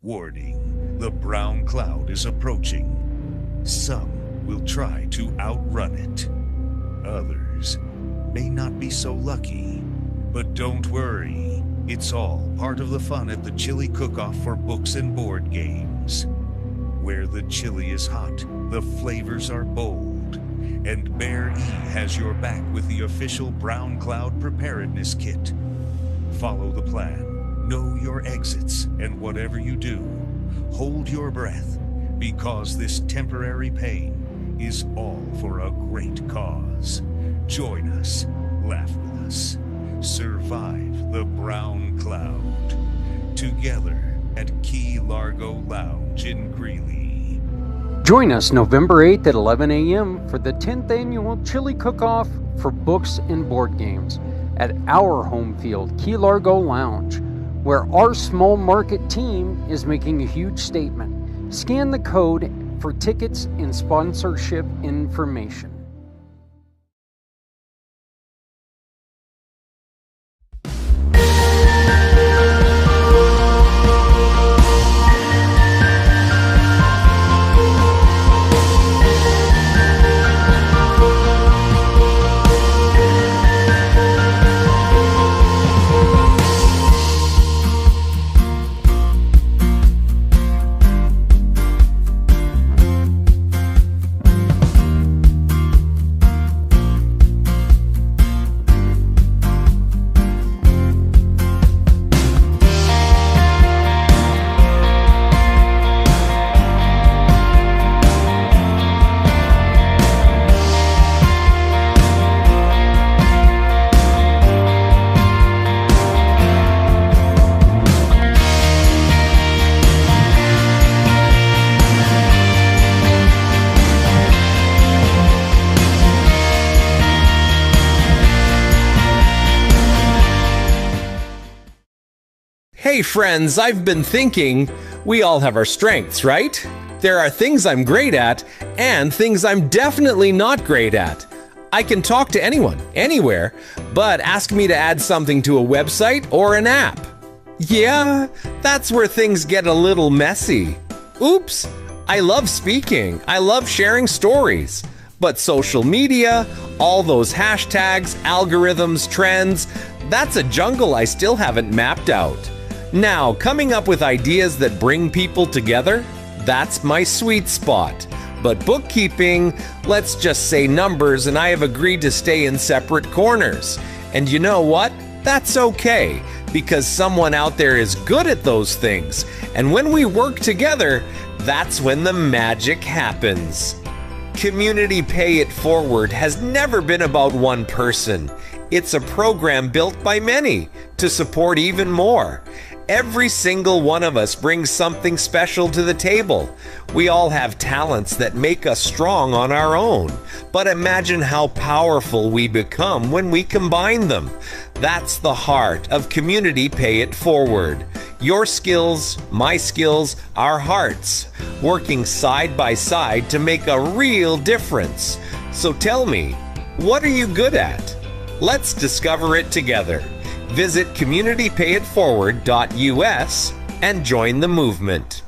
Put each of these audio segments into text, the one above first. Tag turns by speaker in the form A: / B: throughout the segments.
A: Warning, the brown cloud is approaching. Some will try to outrun it. Others may not be so lucky. But don't worry, it's all part of the fun at the Chili Cookoff for books and board games. Where the chili is hot, the flavors are bold. And Bear E has your back with the official Brown Cloud Preparedness Kit. Follow the plan. Know your exits, and whatever you do, hold your breath, because this temporary pain is all for a great cause. Join us, laugh with us, survive the brown cloud, together at Key Largo Lounge in Greeley.
B: Join us November 8th at 11 a.m. for the 10th annual Chili Cook-Off for books and board games at our home field, Key Largo Lounge, where our small market team is making a huge statement. Scan the code for tickets and sponsorship information.
C: Hey friends, I've been thinking, we all have our strengths, right? There are things I'm great at and things I'm definitely not great at. I can talk to anyone, anywhere, but ask me to add something to a website or an app. Yeah, that's where things get a little messy. Oops, I love speaking, I love sharing stories. But social media, all those hashtags, algorithms, trends, that's a jungle I still haven't mapped out. Now, coming up with ideas that bring people together, that's my sweet spot. But bookkeeping, let's just say numbers, and I have agreed to stay in separate corners. And you know what? That's okay, because someone out there is good at those things. And when we work together, that's when the magic happens. Community Pay It Forward has never been about one person. It's a program built by many to support even more. Every single one of us brings something special to the table. We all have talents that make us strong on our own. But imagine how powerful we become when we combine them. That's the heart of Community Pay It Forward. Your skills, my skills, our hearts, working side by side to make a real difference. So tell me, what are you good at? Let's discover it together. Visit communitypayitforward.us and join the movement.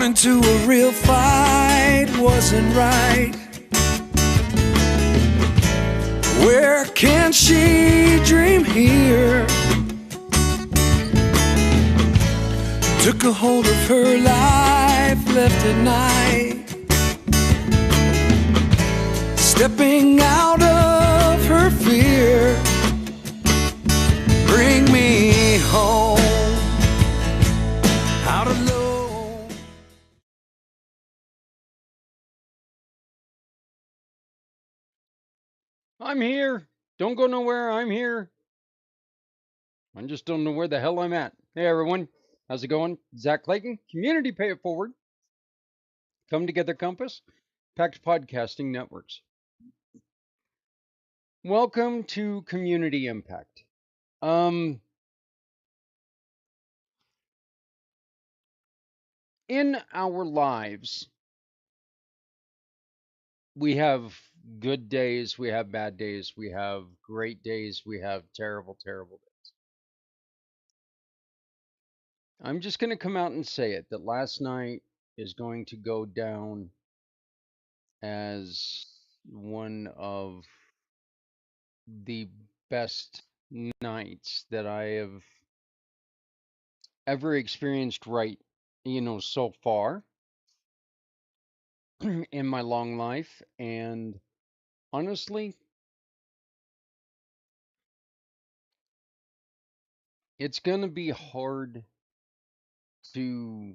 D: Into a real fight wasn't right. Where can she dream here? Took a hold of her life, left at night, stepping out of her fear. Bring me home,
B: I'm here. Don't go nowhere. I'm here. I just don't know where the hell I'm at. Hey, everyone. How's it going? Zach Clayton, Community Pay It Forward, Come Together Compass, Pact Podcasting Networks. Welcome to Community Impact. In our lives, we have good days, we have bad days, we have great days, we have terrible, terrible days. I'm just going to come out and say it that last night is going to go down as one of the best nights that I have ever experienced, right, so far in my long life. And honestly, it's going to be hard to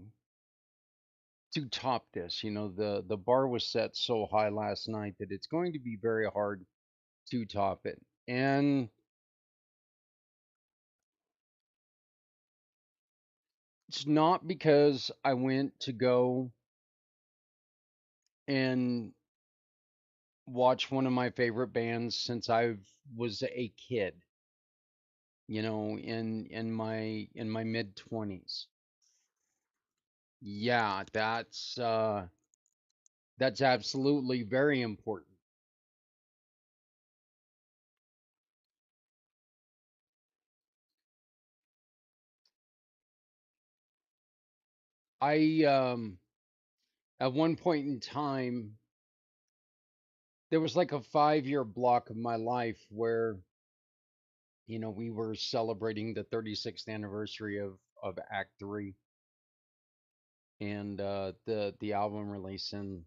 B: top this. The bar was set so high last night that it's going to be very hard to top it. And it's not because I went to go and watch one of my favorite bands since I was a kid, in my mid 20s. Yeah, that's absolutely very important. I At one point in time, there was like a 5-year block of my life where we were celebrating the 36th anniversary of Act 3 and the album release. And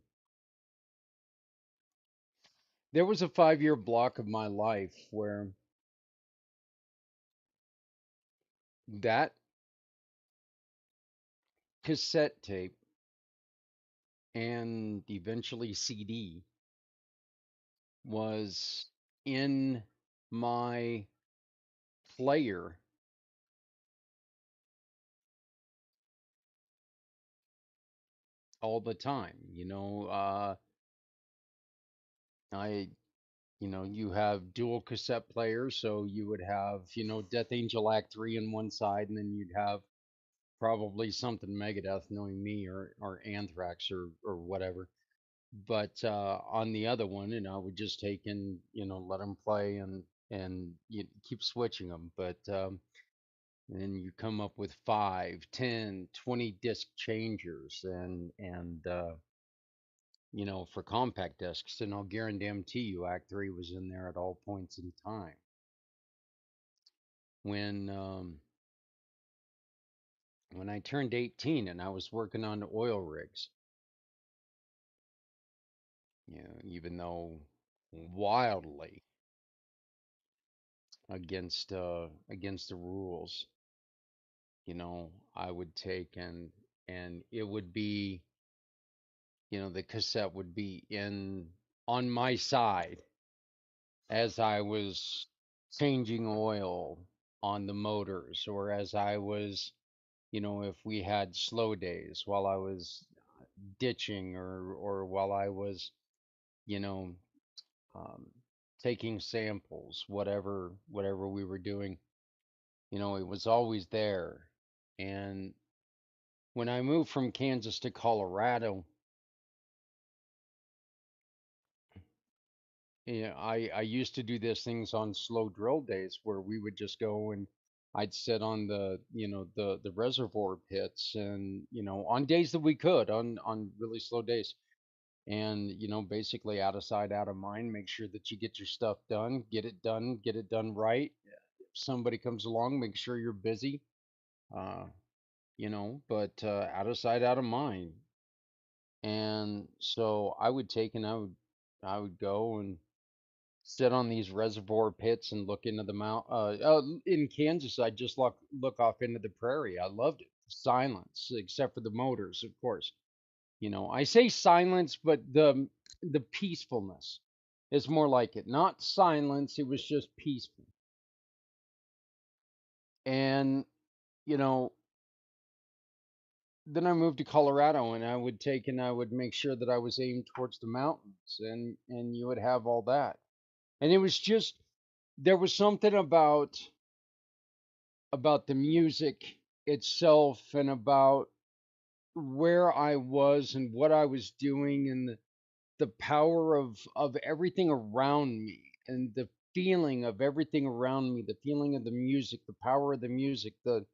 B: there was a 5-year block of my life where that cassette tape and eventually CD was in my player all the time. I you have dual cassette players, so you would have, Death Angel Act 3 on one side, and then you'd have probably something Megadeth, knowing me, or Anthrax, or whatever. But on the other one, I would just take and, let them play, and you keep switching them. But and you come up with 5, 10, 20 disc changers, and for compact discs, and I'll guarantee you Act 3 was in there at all points in time. When I turned 18 and I was working on oil rigs, even though wildly against the rules, I would take and it would be, the cassette would be in on my side as I was changing oil on the motors, or as I was, if we had slow days while I was ditching, or while I was, you know, um, taking samples, whatever we were doing, it was always there. And when I moved from Kansas to Colorado, I used to do these things on slow drill days where we would just go and I'd sit on the reservoir pits, and on days that we could, on really slow days, and basically out of sight, out of mind. Make sure that you get your stuff done, get it done right. If somebody comes along, make sure you're busy, uh, but out of sight, out of mind. And so I would take and I would go and sit on these reservoir pits and look into the mount. In Kansas, I just look off into the prairie. I loved it. Silence, except for the motors, of course. I say silence, but the peacefulness. It's more like it. Not silence, it was just peaceful. And, you know, then I moved to Colorado, and I would make sure that I was aimed towards the mountains, and you would have all that. And it was just, there was something about the music itself, and about where I was and what I was doing, and the power of everything around me, and the feeling of everything around me, the feeling of the music, the power of the music, the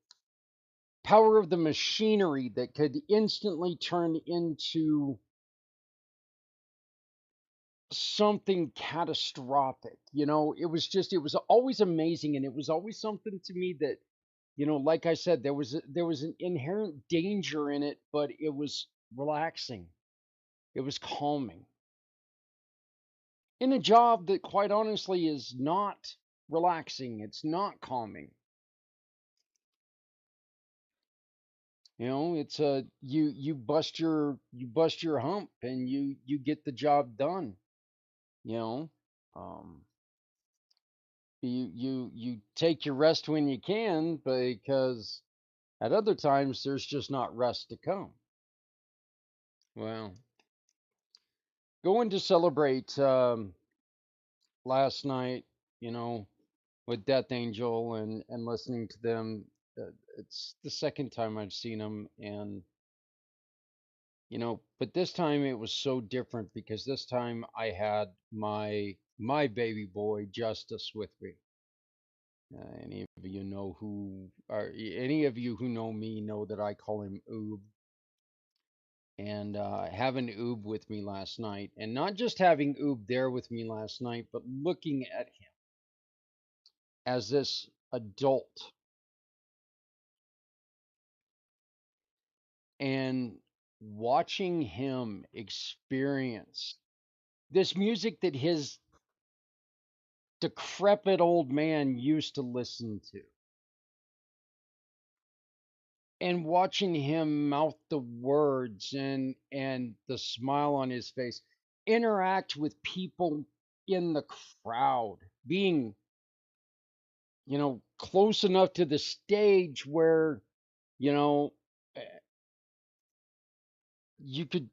B: power of the machinery that could instantly turn into something catastrophic. It was always amazing, and it was always something to me that, like I said, there was an inherent danger in it, but it was relaxing. It was calming. In a job that, quite honestly, is not relaxing, it's not calming. It's a you bust your hump, and you get the job done. You know, um, you take your rest when you can, because at other times there's just not rest to come. Well, going to celebrate last night, you know, with Death Angel, and listening to them. It's the second time I've seen them, and but this time it was so different, because this time I had my baby boy Justice with me. Any of you who know me know that I call him Oob. And having Oob with me last night, and not just having Oob there with me last night, but looking at him as this adult, and watching him experience this music that his decrepit old man used to listen to, and watching him mouth the words, and the smile on his face, interact with people in the crowd, being close enough to the stage where you know eh, you could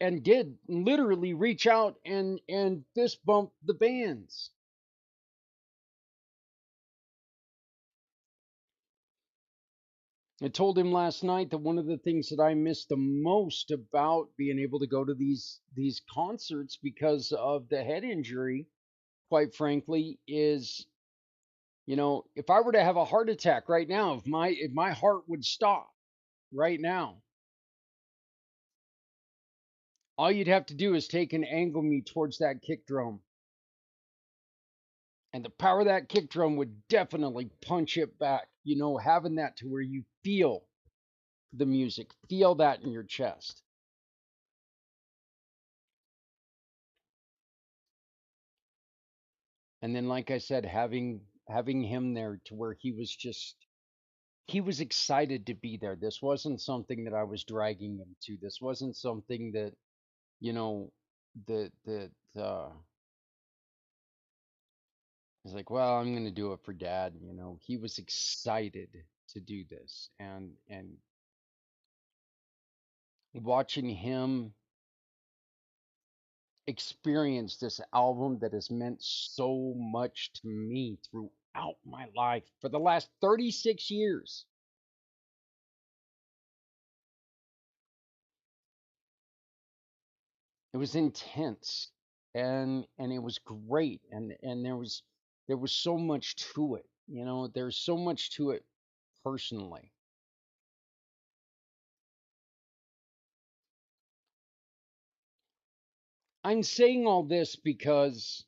B: and did literally reach out and fist bump the bands. I told him last night that one of the things that I miss the most about being able to go to these concerts, because of the head injury, quite frankly, is, if I were to have a heart attack right now, if my heart would stop right now, all you'd have to do is take and angle me towards that kick drum, and the power of that kick drum would definitely punch it back. Having that to where you feel the music, feel that in your chest. And then, like I said, having him there to where he was excited to be there. This wasn't something that I was dragging him to. This wasn't something that, you know, that he's like, well, I'm gonna do it for dad. He was excited to do this, and watching him experience this album that has meant so much to me throughout my life for the last 36 years. It was intense, and it was great, and there was so much to it. There's so much to it personally. I'm saying all this because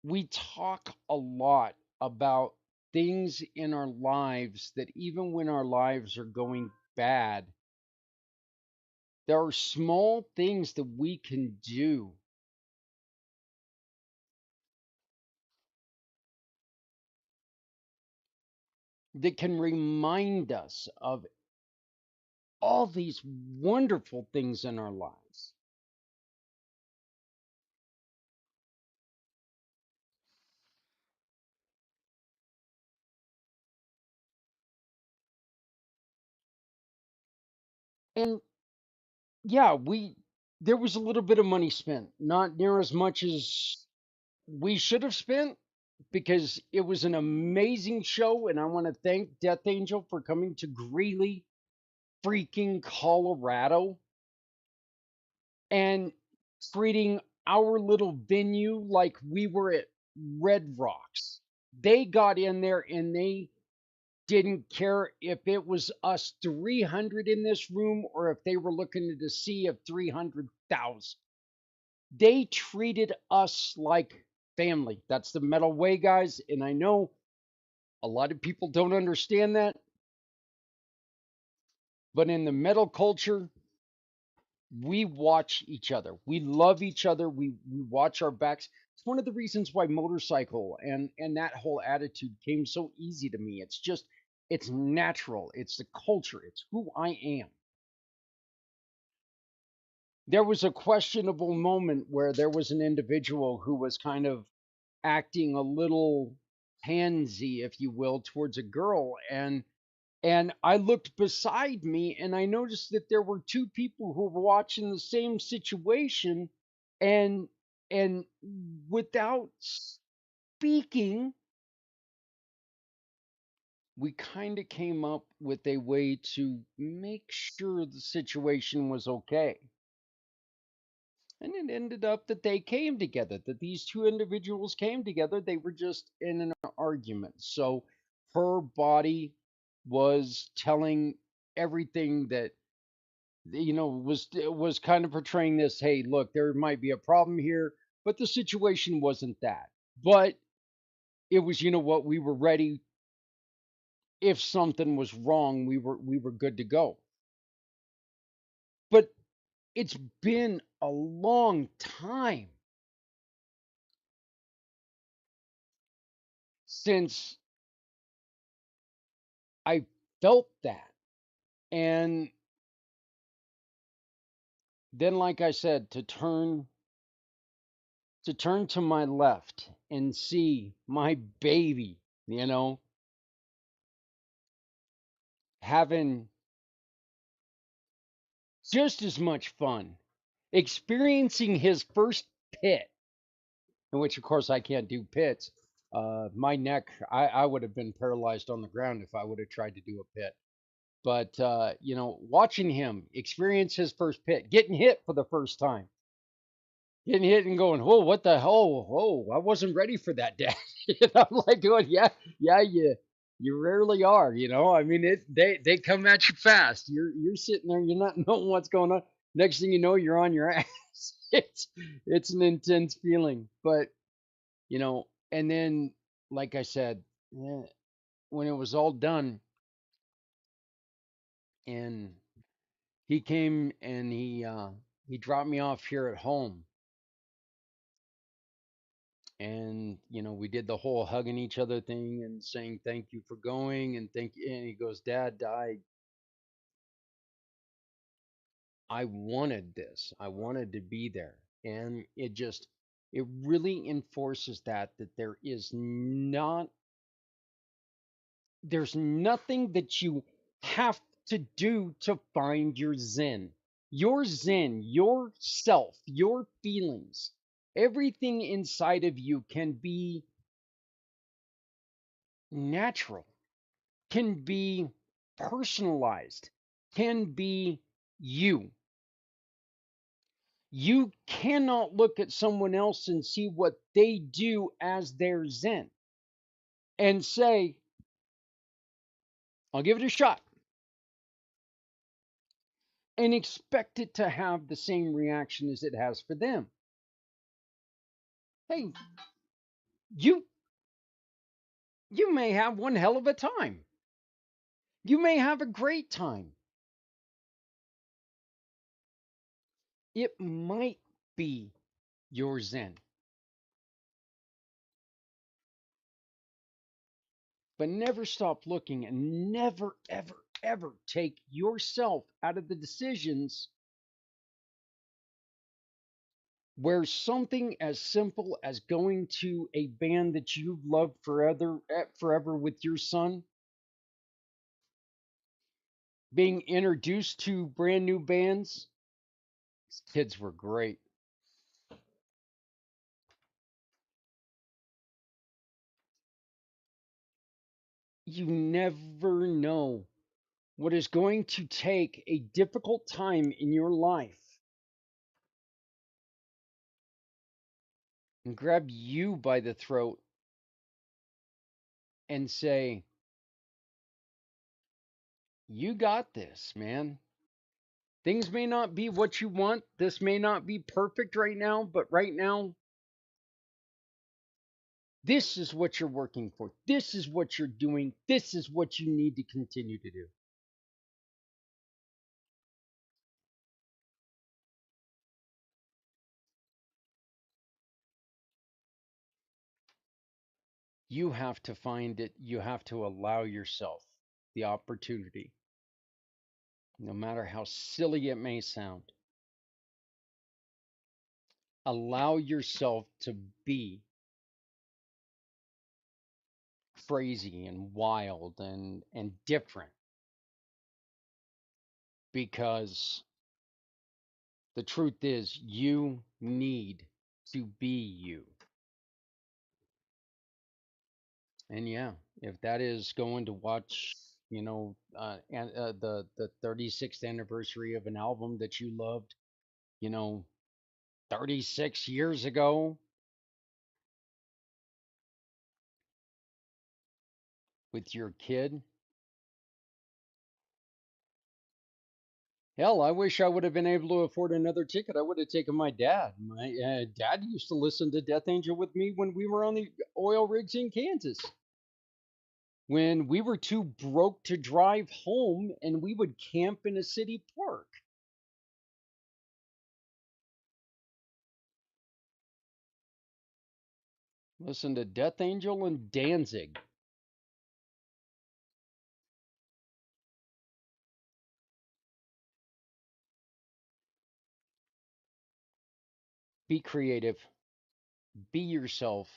B: we talk a lot about things in our lives that, even when our lives are going bad, there are small things that we can do that can remind us of all these wonderful things in our lives. And yeah, there was a little bit of money spent, not near as much as we should have spent, because it was an amazing show. And I want to thank Death Angel for coming to Greeley, freaking Colorado, and treating our little venue like we were at Red Rocks. They got in there and they didn't care if it was us 300 in this room or if they were looking at a sea of 300,000. They treated us like family. That's the metal way, guys. And I know a lot of people don't understand that. But in the metal culture, we watch each other. We love each other. We watch our backs. It's one of the reasons why motorcycle and that whole attitude came so easy to me. It's natural. It's the culture. It's who I am. There was a questionable moment where there was an individual who was kind of acting a little pansy, if you will, towards a girl, and I looked beside me and I noticed that there were two people who were watching the same situation, and and without speaking, we kind of came up with a way to make sure the situation was okay. And it ended up that they came together, that these two individuals came together. They were just in an argument. So her body was telling everything that, was kind of portraying this, hey, look, there might be a problem here, but the situation wasn't that. But it was, you know what, we were ready. If something was wrong, we were good to go. But it's been a long time since I felt that. And then, like I said, to turn to my left and see my baby, having just as much fun, experiencing his first pit, in which, of course, I can't do pits. My neck, I would have been paralyzed on the ground if I would have tried to do a pit. But, watching him experience his first pit, getting hit for the first time, getting hit and going, whoa, what the hell? Whoa, I wasn't ready for that, Dad. And I'm like going, yeah, yeah, you rarely are, I mean, they come at you fast. You're sitting there, you're not knowing what's going on. Next thing you know, you're on your ass. It's an intense feeling. But, and then, like I said, when it was all done, and he came and he dropped me off here at home. And we did the whole hugging each other thing and saying thank you for going, and thank you. And he goes, Dad, I wanted this. I wanted to be there. And it really enforces that there's nothing that you have to do to find your Zen. Your Zen, yourself, your feelings, everything inside of you can be natural, can be personalized, can be you. You cannot look at someone else and see what they do as their Zen and say, I'll give it a shot, and expect it to have the same reaction as it has for them. Hey, you you may have one hell of a time. You may have a great time. It might be your Zen. But never stop looking, and never, ever, ever take yourself out of the decisions where something as simple as going to a band that you've loved forever with your son being introduced to brand new bands. These kids were great. You never know what is going to take a difficult time in your life and grab you by the throat and say, you got this, man. Things may not be what you want. This may not be perfect right now, but right now, this is what you're working for. This is what you're doing. This is what you need to continue to do. You have to find it. You have to allow yourself the opportunity, no matter how silly it may sound. Allow yourself to be crazy and wild and different, because the truth is you need to be you. And yeah, if that is going to watch, the 36th anniversary of an album that you loved, you know, 36 years ago with your kid. Hell, I wish I would have been able to afford another ticket. I would have taken my dad. My dad used to listen to Death Angel with me when we were on the oil rigs in Kansas. When we were too broke to drive home, and we would camp in a city park. Listen to Death Angel and Danzig. Be creative. Be yourself.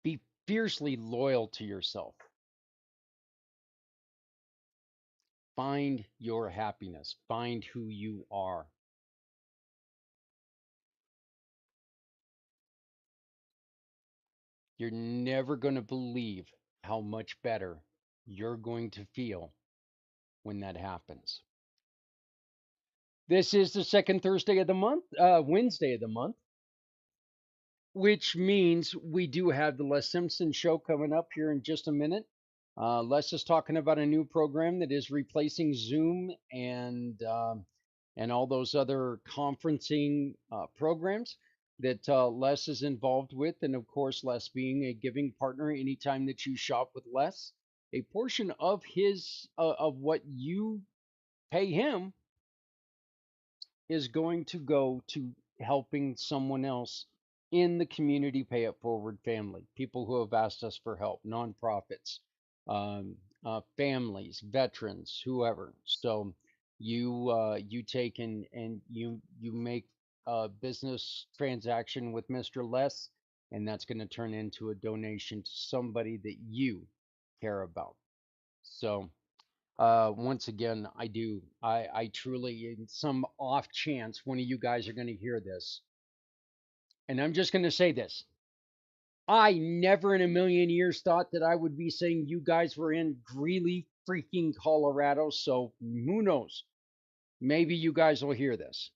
B: Be fiercely loyal to yourself. Find your happiness. Find who you are. You're never going to believe how much better you're going to feel when that happens. This is the second Thursday of the month, Wednesday of the month, which means we do have the Les Simpson Show coming up here in just a minute. Les is talking about a new program that is replacing Zoom and all those other conferencing programs that Les is involved with, and of course, Les being a giving partner. Anytime that you shop with Les, a portion of his of what you pay him is going to go to helping someone else in the community pay it forward family, people who have asked us for help, nonprofits, families, veterans, whoever. So you take and you make a business transaction with Mr. Les, and that's going to turn into a donation to somebody that you care about. So once again, I truly, in some off chance one of you guys are going to hear this, and I'm just going to say this: I never in a million years thought that I would be saying you guys were in Greeley, freaking Colorado. So who knows? Maybe you guys will hear this.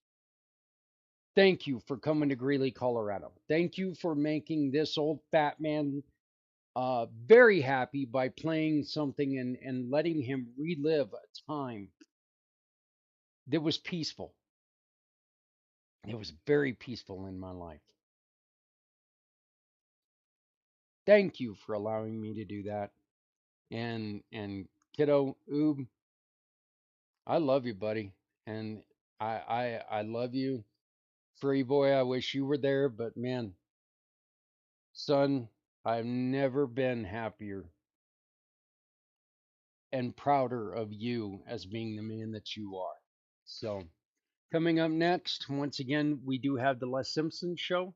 B: Thank you for coming to Greeley, Colorado. Thank you for making this old fat man very happy by playing something and letting him relive a time that was peaceful. It was very peaceful in my life. Thank you for allowing me to do that. And kiddo, Oob, I love you, buddy. And I love you. Free boy, I wish you were there, but man, son, I've never been happier and prouder of you as being the man that you are. So, coming up next, once again, we do have the Les Simpson Show.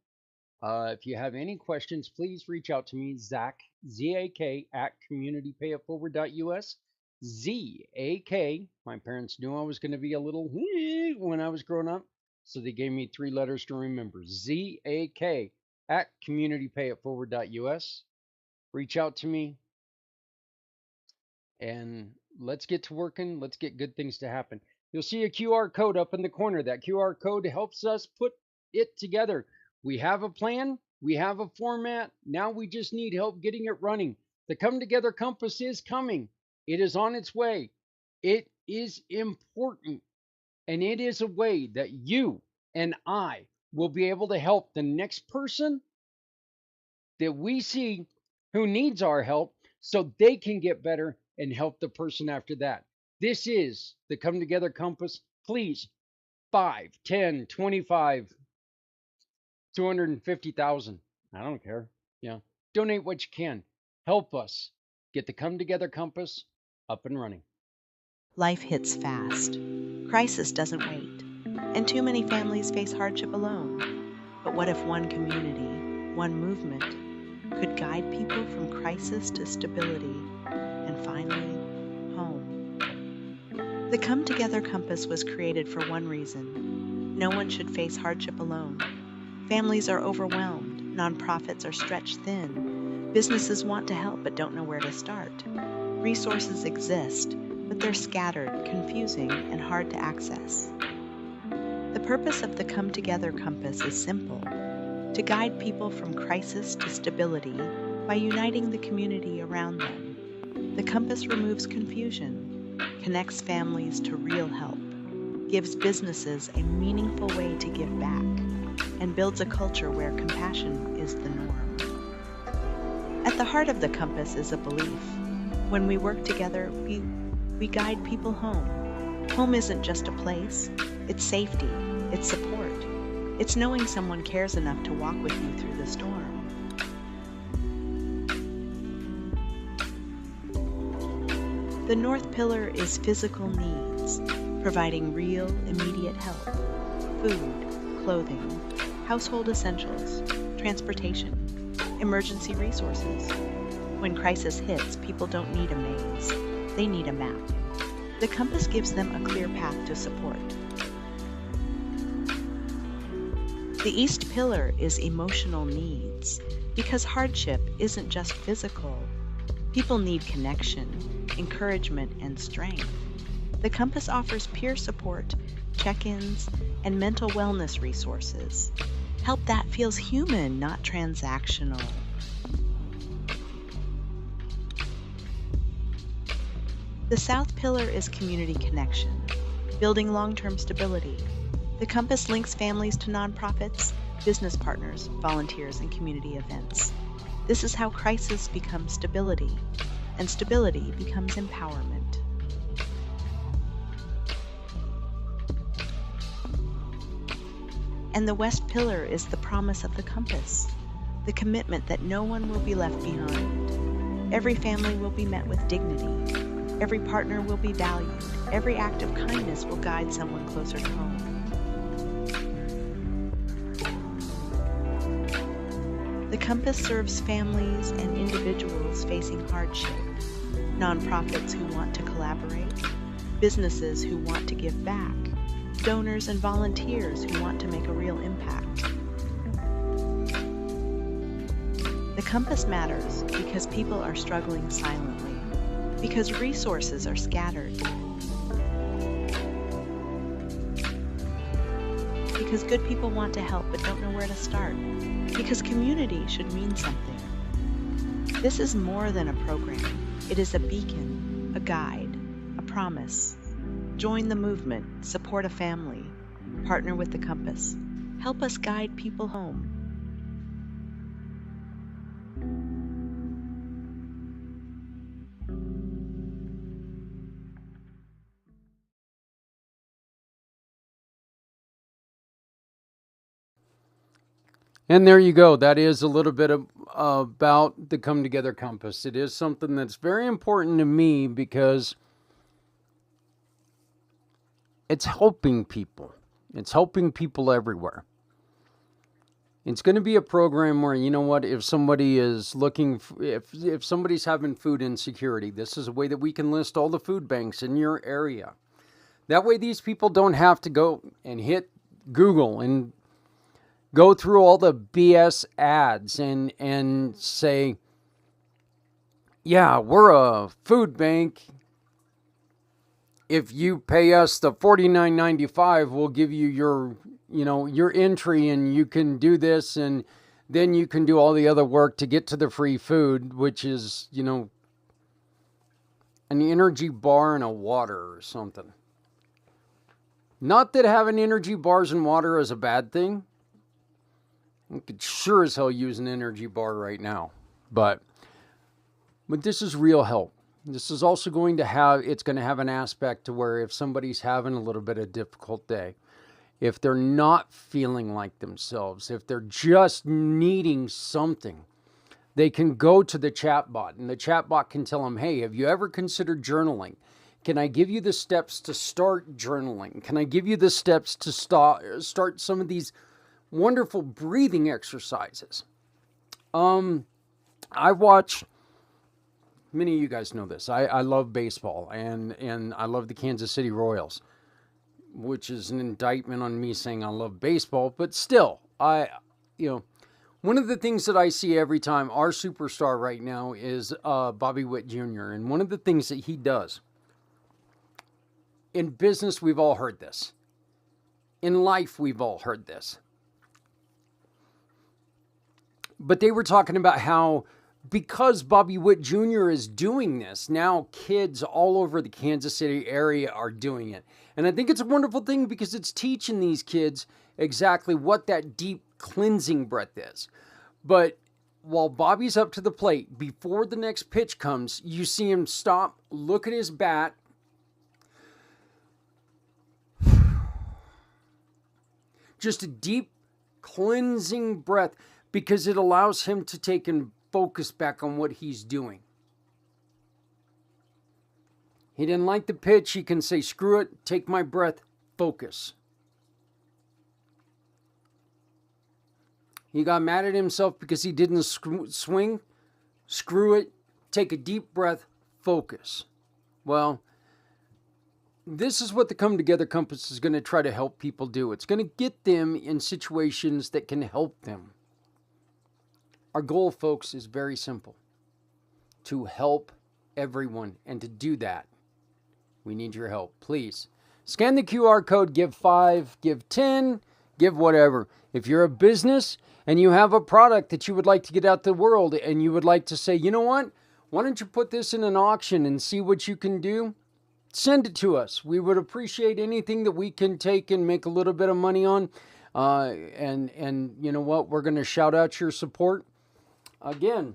B: If you have any questions, please reach out to me, Zach, Z-A-K, at communitypayitforward.us, Z-A-K. My parents knew I was going to be a little when I was growing up, so they gave me 3 letters to remember. Z-A-K at communitypayitforward.us. Reach out to me, and let's get to working. Let's get good things to happen. You'll see a QR code up in the corner. That QR code helps us put it together. We have a plan. We have a format. Now we just need help getting it running. The Come Together Compass is coming. It is on its way. It is important. And it is a way that you and I will be able to help the next person that we see who needs our help so they can get better and help the person after that. This is the Come Together Compass. Please, 5, 10, 25, 250,000. I don't care. Yeah. Donate what you can. Help us get the Come Together Compass up and running.
E: Life hits fast. Crisis doesn't wait. And too many families face hardship alone. But what if one community, one movement, could guide people from crisis to stability and finally home? The Come Together Compass was created for one reason. No one should face hardship alone. Families are overwhelmed. Nonprofits are stretched thin. Businesses want to help but don't know where to start. Resources exist, but they're scattered, confusing, and hard to access. The purpose of the Come Together Compass is simple: to guide people from crisis to stability by uniting the community around them. The compass removes confusion, connects families to real help, gives businesses a meaningful way to give back, and builds a culture where compassion is the norm. At the heart of the compass is a belief. When we work together, we guide people home. Home isn't just a place. It's safety. It's support. It's knowing someone cares enough to walk with you through the storm. The North Pillar is physical needs, providing real, immediate help. Food, clothing, household essentials, transportation, emergency resources. When crisis hits, people don't need a maze. They need a map. The compass gives them a clear path to support. The East Pillar is emotional needs, because hardship isn't just physical. People need connection, encouragement, and strength. The compass offers peer support, check-ins, and mental wellness resources. Help that feels human, not transactional. The South Pillar is community connection, building long-term stability. The compass links families to nonprofits, business partners, volunteers, and community events. This is how crisis becomes stability, and stability becomes empowerment. And the West Pillar is the promise of the compass, the commitment that no one will be left behind. Every family will be met with dignity. Every partner will be valued. Every act of kindness will guide someone closer to home. The compass serves families and individuals facing hardship, nonprofits who want to collaborate, businesses who want to give back, donors and volunteers who want to make a real impact. The compass matters because people are struggling silently, because resources are scattered, because good people want to help but don't know where to start, because community should mean something. This is more than a program. It is a beacon, a guide, a promise. Join the movement, support a family, partner with the compass. Help us guide people home.
B: And there you go. That is a little bit about the Come Together Compass. It is something that's very important to me because it's helping people. It's helping people everywhere. It's going to be a program where, you know what, if somebody is looking, if somebody's having food insecurity, this is a way that we can list all the food banks in your area. That way these people don't have to go and hit Google and go through all the BS ads and say, yeah, we're a food bank. If you pay us the $49.95, we'll give you your entry, and you can do this, and then you can do all the other work to get to the free food, which is, an energy bar and a water or something. Not that having energy bars and water is a bad thing. I could sure as hell use an energy bar right now. But this is real help. This is also going to have an aspect to where if somebody's having a little bit of a difficult day, if they're not feeling like themselves, if they're just needing something, they can go to the chat bot, and the chat bot can tell them, hey, have you ever considered journaling? Can I give you the steps to start journaling? Can I give you the steps to start some of these wonderful breathing exercises? I watch, many of you guys know this, I love baseball, and I love the Kansas City Royals, which is an indictment on me saying I love baseball, but still, one of the things that I see every time, our superstar right now is Bobby Witt Jr., and one of the things that he does, in business, we've all heard this. In life, we've all heard this. But they were talking about how because Bobby Witt Jr. is doing this, now kids all over the Kansas City area are doing it. And I think it's a wonderful thing because it's teaching these kids exactly what that deep cleansing breath is. But while Bobby's up to the plate, before the next pitch comes, you see him stop, look at his bat, just a deep cleansing breath, because it allows him to take and focus back on what he's doing. He didn't like the pitch. He can say, screw it, take my breath, focus. He got mad at himself because he didn't swing. Screw it, take a deep breath, focus. Well, this is what the Come Together Compass is going to try to help people do. It's going to get them in situations that can help them. Our goal, folks, is very simple. To help everyone. And to do that, we need your help. Please, scan the QR code, give 5, give 10, give whatever. If you're a business and you have a product that you would like to get out to the world and you would like to say, you know what? Why don't you put this in an auction and see what you can do? Send it to us. We would appreciate anything that we can take and make a little bit of money on. And you know what? We're going to shout out your support. Again,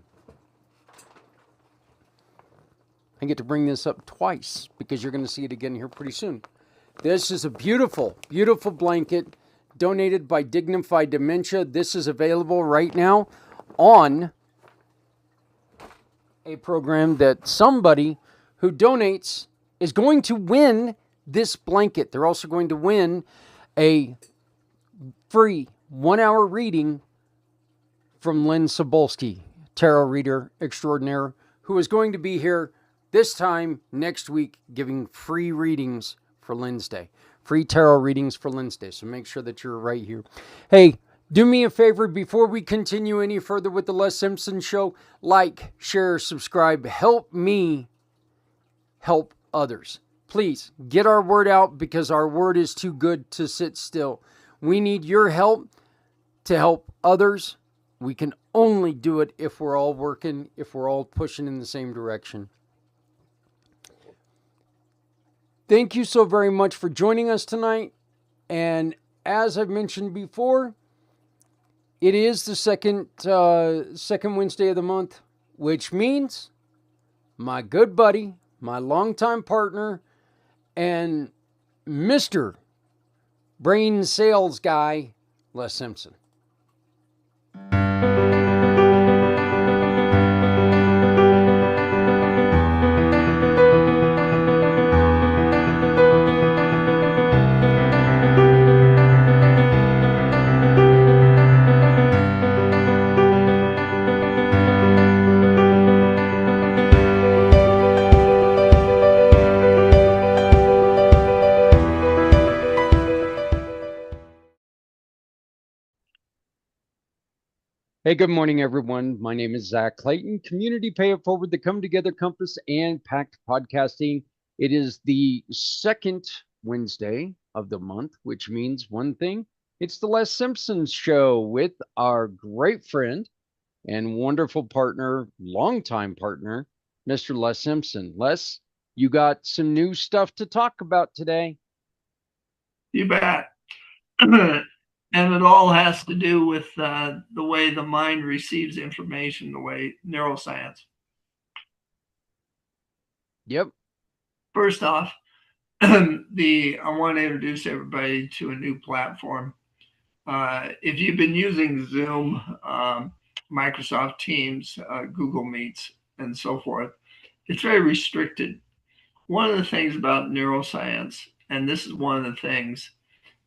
B: I get to bring this up twice because you're going to see it again here pretty soon. This is a beautiful, beautiful blanket donated by Dignified Dementia. This is available right now on a program that somebody who donates is going to win this blanket. They're also going to win a free 1-hour reading from Lynn Sobolski, tarot reader extraordinaire, who is going to be here this time next week giving free readings for Lynn's Day. Free tarot readings for Lynn's Day. So make sure that you're right here. Hey, do me a favor before we continue any further with the Les Simpson Show. Like, share, subscribe. Help me help others. Please get our word out because our word is too good to sit still. We need your help to help others. We can only do it if we're all working, if we're all pushing in the same direction. Thank you so very much for joining us tonight. And as I've mentioned before, it is the second Wednesday of the month, which means my good buddy, my longtime partner, and Mr. Brain Sales Guy, Les Simpson. Hey, good morning, everyone. My name is Zach Clayton, Community Pay It Forward, the Come Together Compass and Pact Podcasting. It is the second Wednesday of the month, which means one thing. It's the Les Simpson Show with our great friend and wonderful partner, longtime partner, Mr. Les Simpson. Les, you got some new stuff to talk about today.
F: You bet. And it all has to do with the way the mind receives information, the way neuroscience.
B: Yep.
F: First off, I want to introduce everybody to a new platform. If you've been using Zoom, Microsoft Teams, Google Meets, and so forth, it's very restricted. One of the things about neuroscience, and this is one of the things,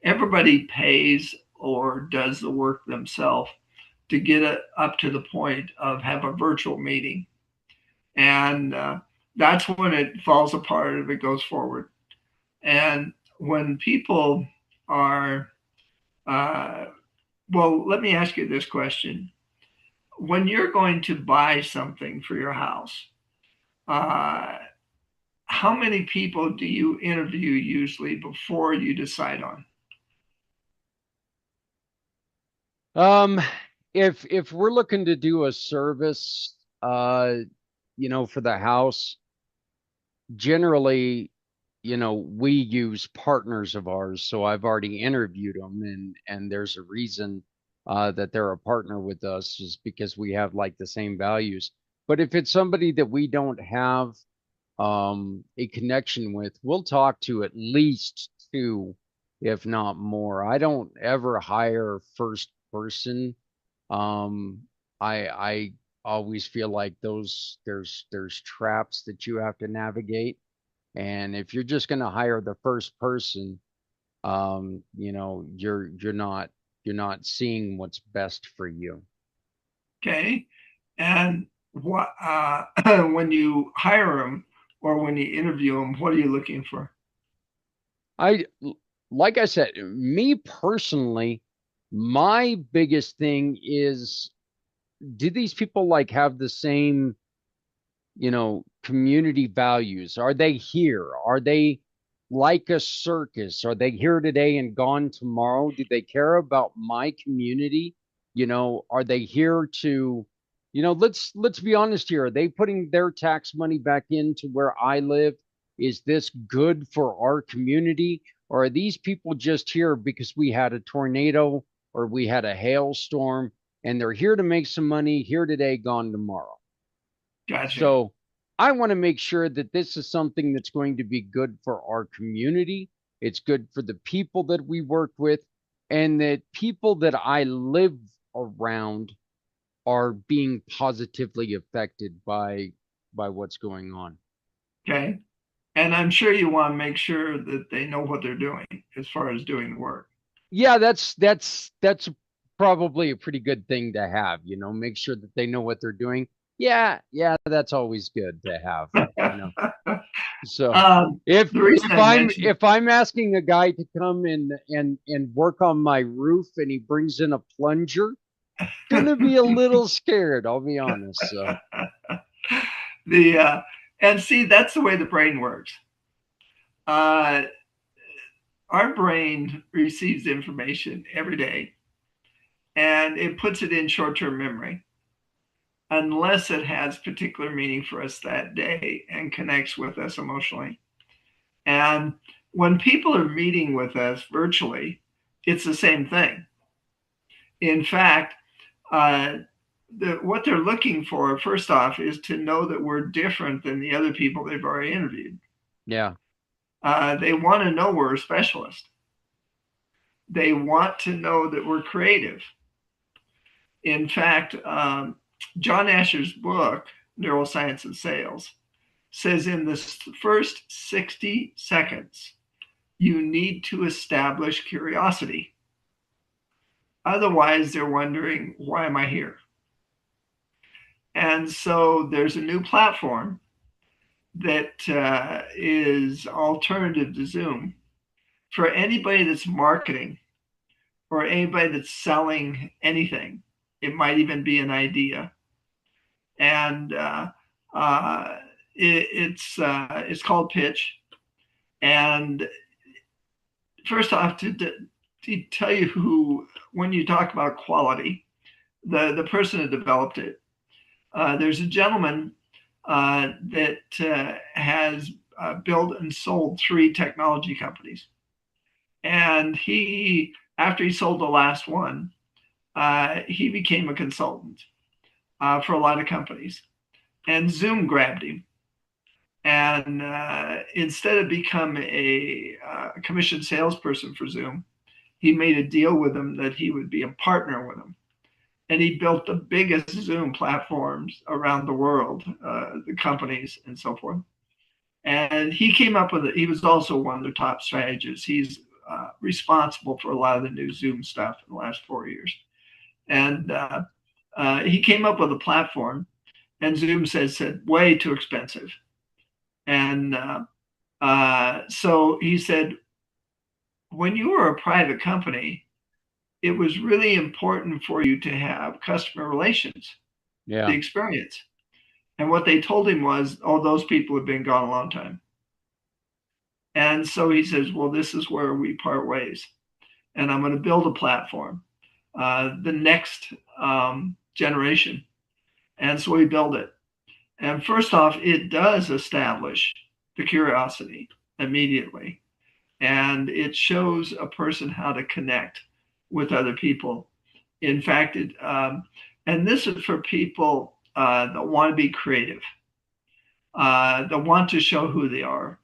F: everybody pays or does the work themselves to get it up to the point of have a virtual meeting. And that's when it falls apart if it goes forward. And when people are, well, let me ask you this question. When you're going to buy something for your house, how many people do you interview usually before you decide on?
B: If we're looking to do a service, for the house, generally, we use partners of ours. So I've already interviewed them, and there's a reason that they're a partner with us, is because we have like the same values. But if it's somebody that we don't have a connection with, we'll talk to at least two, if not more. I don't ever hire first person. I always feel like there's traps that you have to navigate. And if you're just going to hire the first person, you're not seeing what's best for you.
F: Okay. And what when you hire them or when you interview them, what are you looking for?
B: Like I said, me personally, my biggest thing is, do these people like have the same, community values? Are they here? Are they like a circus? Are they here today and gone tomorrow? Do they care about my community? Are they here to, let's be honest here. Are they putting their tax money back into where I live? Is this good for our community? Or are these people just here because we had a tornado or we had a hailstorm, and they're here to make some money, here today, gone tomorrow?
F: Gotcha.
B: So I want to make sure that this is something that's going to be good for our community. It's good for the people that we work with, and that people that I live around are being positively affected by what's going on.
F: Okay. And I'm sure you want to make sure that they know what they're doing as far as doing the work.
B: Yeah, that's probably a pretty good thing to have, make sure that they know what they're doing. Yeah, that's always good to have, So if I'm asking a guy to come and work on my roof and he brings in a plunger, gonna be a little scared, I'll be honest. So
F: and see, that's the way the brain works. Our brain receives information every day, and it puts it in short-term memory unless it has particular meaning for us that day and connects with us emotionally. And when people are meeting with us virtually, it's the same thing. In fact, what they're looking for, first off, is to know that we're different than the other people they've already interviewed.
B: Yeah.
F: They want to know we're a specialist. They want to know that we're creative. In fact, John Asher's book, Neuroscience and Sales, says in the first 60 seconds, you need to establish curiosity. Otherwise, they're wondering, why am I here? And so there's a new platform that is alternative to Zoom for anybody that's marketing or anybody that's selling anything. It might even be an idea. And it's called pitch. And first off, to tell you who, when you talk about quality, the person that developed it, there's a gentleman that has built and sold 3 technology companies. And after he sold the last one, he became a consultant for a lot of companies. And Zoom grabbed him. And instead of becoming a commissioned salesperson for Zoom, he made a deal with them that he would be a partner with them. And he built the biggest Zoom platforms around the world, the companies and so forth. And he came up with it. He was also one of the top strategists. He's responsible for a lot of the new Zoom stuff in the last 4 years. And he came up with a platform, and Zoom said way too expensive. And so he said, when you were a private company, it was really important for you to have customer relations, the experience. And what they told him was, oh, those people have been gone a long time. And so he says, well, this is where we part ways. And I'm going to build a platform, the next generation. And so we build it. And first off, it does establish the curiosity immediately. And it shows a person how to connect with other people. In fact, and this is for people that want to be creative, that want to show who they are,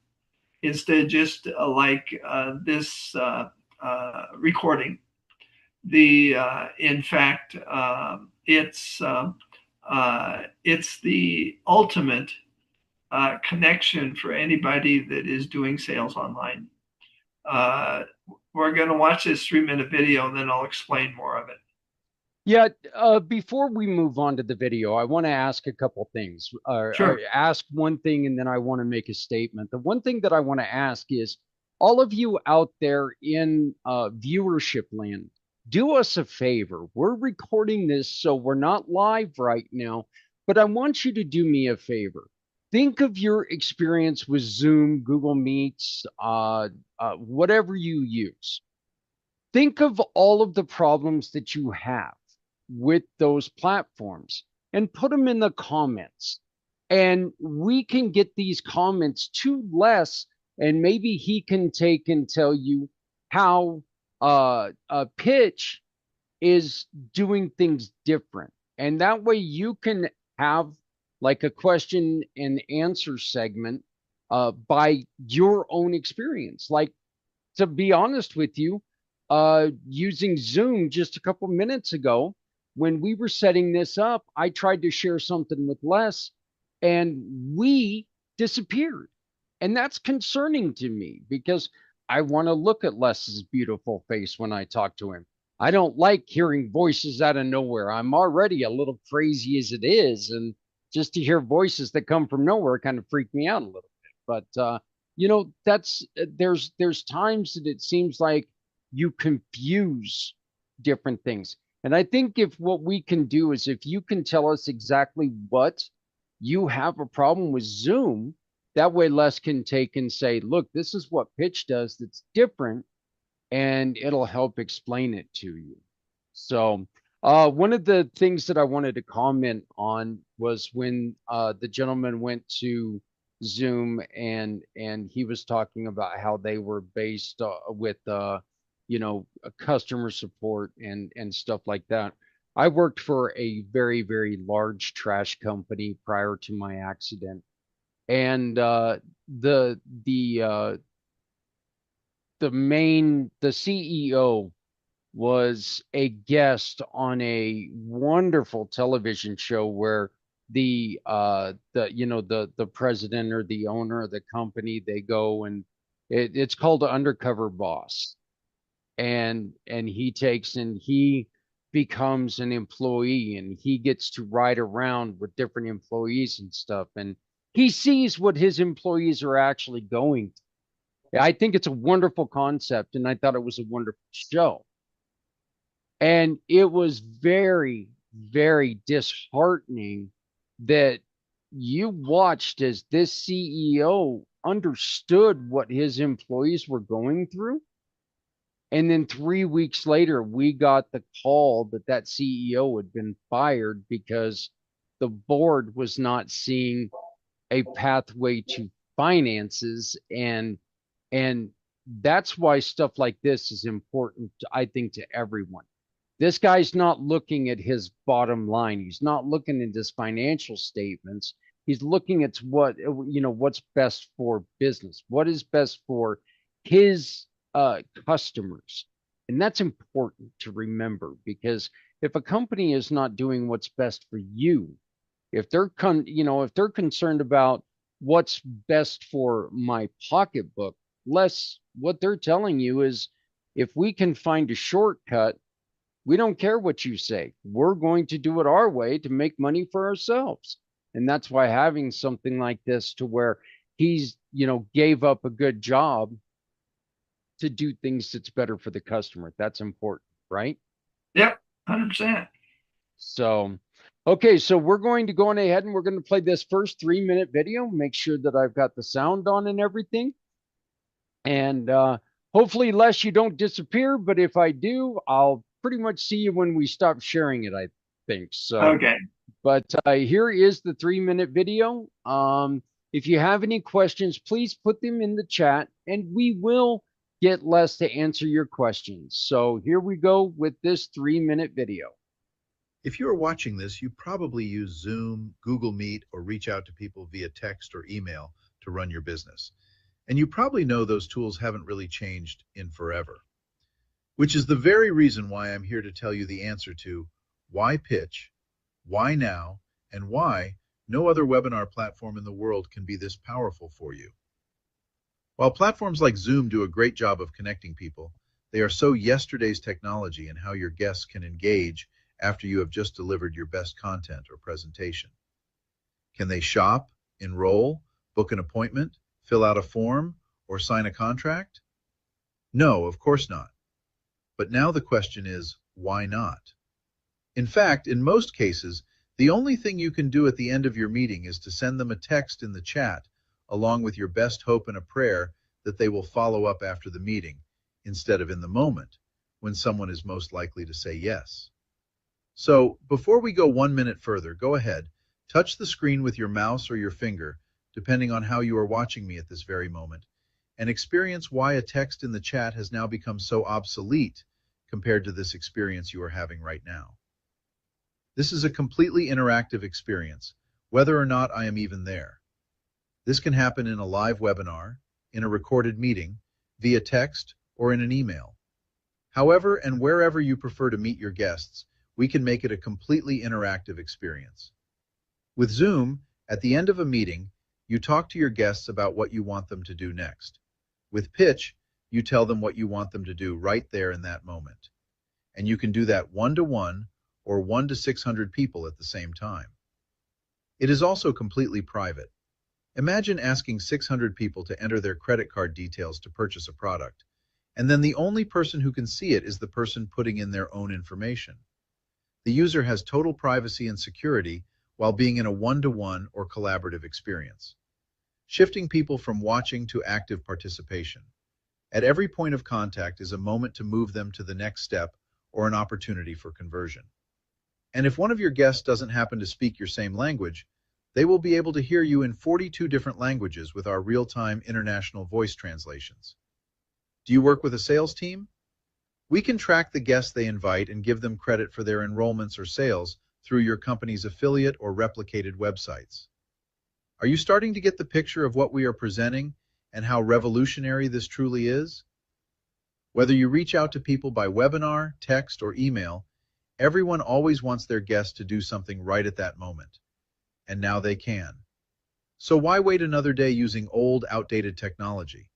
F: instead of just like this recording. In fact, it's the ultimate connection for anybody that is doing sales online. We're going to watch this 3-minute video, and then I'll explain more of it.
B: Yeah, before we move on to the video, I want to ask a couple things.
F: Sure.
B: Ask one thing, and then I want to make a statement. The one thing that I want to ask is, all of you out there in viewership land, do us a favor. We're recording this, so we're not live right now, but I want you to do me a favor. Think of your experience with Zoom, Google Meets, whatever you use. Think of all of the problems that you have with those platforms and put them in the comments. And we can get these comments to Les, and maybe he can take and tell you how Pitch is doing things different. And that way you can have like a question and answer segment by your own experience. Like, to be honest with you, using Zoom just a couple minutes ago, when we were setting this up, I tried to share something with Les and we disappeared. And that's concerning to me because I want to look at Les's beautiful face when I talk to him. I don't like hearing voices out of nowhere. I'm already a little crazy as it is. And just to hear voices that come from nowhere kind of freak me out a little bit. But, there's times that it seems like you confuse different things. And I think if what we can do is if you can tell us exactly what you have a problem with Zoom, that way Les can take and say, look, this is what Pitch does that's different, and it'll help explain it to you. So one of the things that I wanted to comment on was when the gentleman went to Zoom and he was talking about how they were based with customer support and stuff like that. I worked for a very, very large trash company prior to my accident, and the CEO was a guest on a wonderful television show where the president or the owner of the company, they go and it's called Undercover Boss. And he takes and he becomes an employee and he gets to ride around with different employees and stuff. And he sees what his employees are actually going through. I think it's a wonderful concept, and I thought it was a wonderful show. And it was very, very disheartening that you watched as this CEO understood what his employees were going through. And then 3 weeks later, we got the call that that CEO had been fired because the board was not seeing a pathway to finances. And that's why stuff like this is important, I think, to everyone. This guy's not looking at his bottom line. He's not looking at his financial statements. He's looking at what's best for business, what is best for his customers. And that's important to remember, because if a company is not doing what's best for you, if they're concerned about what's best for my pocketbook, less what they're telling you is, if we can find a shortcut, we don't care what you say. We're going to do it our way to make money for ourselves. And that's why having something like this, to where he's, gave up a good job to do things that's better for the customer, that's important, right?
F: Yep, 100%.
B: So, okay, so we're going to go on ahead and we're going to play this first 3-minute video, make sure that I've got the sound on and everything. And hopefully, Les, you don't disappear, but if I do, I'll pretty much see you when we stop sharing it, I think. So,
F: okay.
B: But here is the 3-minute video. If you have any questions, please put them in the chat and we will get Les to answer your questions. So here we go with this 3-minute video.
G: If you are watching this, you probably use Zoom, Google Meet, or reach out to people via text or email to run your business. And you probably know those tools haven't really changed in forever, which is the very reason why I'm here to tell you the answer to why pitch, why now, and why no other webinar platform in the world can be this powerful for you. While platforms like Zoom do a great job of connecting people, they are so yesterday's technology in how your guests can engage after you have just delivered your best content or presentation. Can they shop, enroll, book an appointment, fill out a form, or sign a contract? No, of course not. But now the question is, why not? In fact, in most cases, the only thing you can do at the end of your meeting is to send them a text in the chat, along with your best hope and a prayer that they will follow up after the meeting, instead of in the moment, when someone is most likely to say yes. So, before we go 1 minute further, go ahead, touch the screen with your mouse or your finger, depending on how you are watching me at this very moment, and experience why a text in the chat has now become so obsolete compared to this experience you are having right now. This is a completely interactive experience, whether or not I am even there. This can happen in a live webinar, in a recorded meeting, via text, or in an email. However and wherever you prefer to meet your guests, we can make it a completely interactive experience. With Zoom, at the end of a meeting, you talk to your guests about what you want them to do next. With Pitch, you tell them what you want them to do right there in that moment. And you can do that 1-to-1 or 1 to 600 people at the same time. It is also completely private. Imagine asking 600 people to enter their credit card details to purchase a product, and then the only person who can see it is the person putting in their own information. The user has total privacy and security while being in a 1-to-1 or collaborative experience, shifting people from watching to active participation. At every point of contact is a moment to move them to the next step or an opportunity for conversion. And if one of your guests doesn't happen to speak your same language, they will be able to hear you in 42 different languages with our real-time international voice translations. Do you work with a sales team? We can track the guests they invite and give them credit for their enrollments or sales through your company's affiliate or replicated websites. Are you starting to get the picture of what we are presenting and how revolutionary this truly is? Whether you reach out to people by webinar, text, or email, everyone always wants their guests to do something right at that moment. And now they can. So why wait another day using old, outdated technology?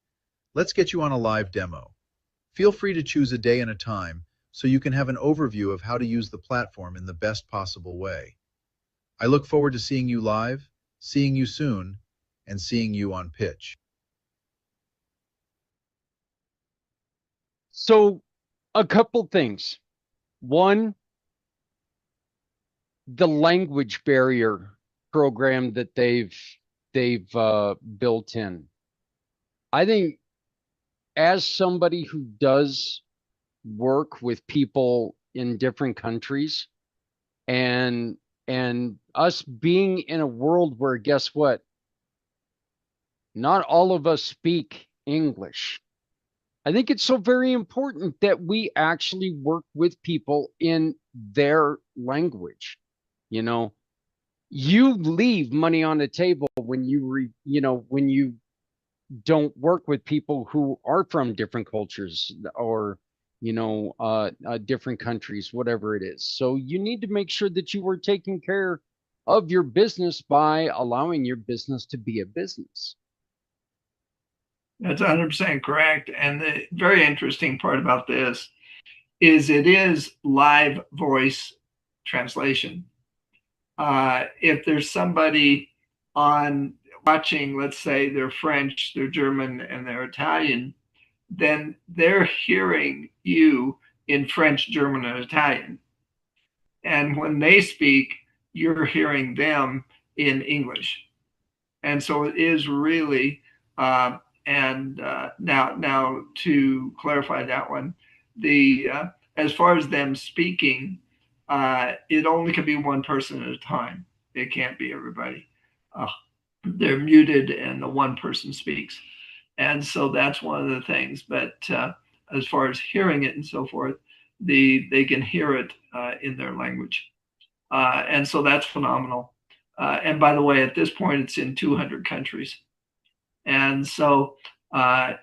G: Let's get you on a live demo. Feel free to choose a day and a time so you can have an overview of how to use the platform in the best possible way. I look forward to seeing you live, seeing you soon, and seeing you on Pitch.
B: So, a couple things. One, the language barrier program that they've built in. I think as somebody who does work with people in different countries, and us being in a world where, guess what, not all of us speak English. I think it's so very important that we actually work with people in their language. You know, you leave money on the table when when you don't work with people who are from different cultures or different countries, whatever it is. So you need to make sure that you are taking care of your business by allowing your business to be a business.
F: That's 100% correct. And the very interesting part about this is it is live voice translation. If there's somebody on watching, let's say they're French, they're German, and they're Italian, then they're hearing you in French, German, and Italian. And when they speak, you're hearing them in English. And so it is really, now to clarify that one, as far as them speaking, it only can be one person at a time. It can't be everybody. They're muted and the one person speaks. And so that's one of the things. But as far as hearing it and so forth, they can hear it in their language. And so that's phenomenal. And by the way, at this point, it's in 200 countries. And so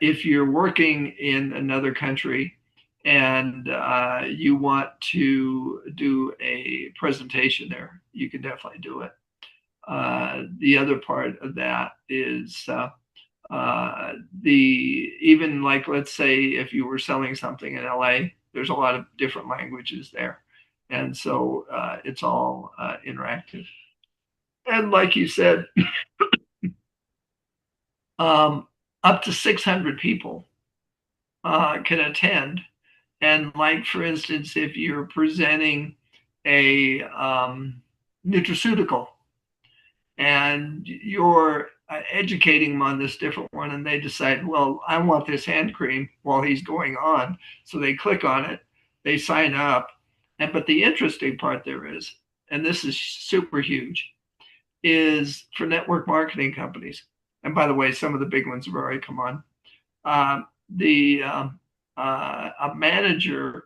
F: if you're working in another country and you want to do a presentation there, you can definitely do it. The other part of that is even like, let's say if you were selling something in LA, there's a lot of different languages there. And so it's all interactive. And like you said, up to 600 people can attend. And like, for instance, if you're presenting a nutraceutical and you're educating them on this different one, and they decide, well, I want this hand cream while he's going on. So they click on it, they sign up. But the interesting part there is, and this is super huge, is for network marketing companies. And by the way, some of the big ones have already come on. A manager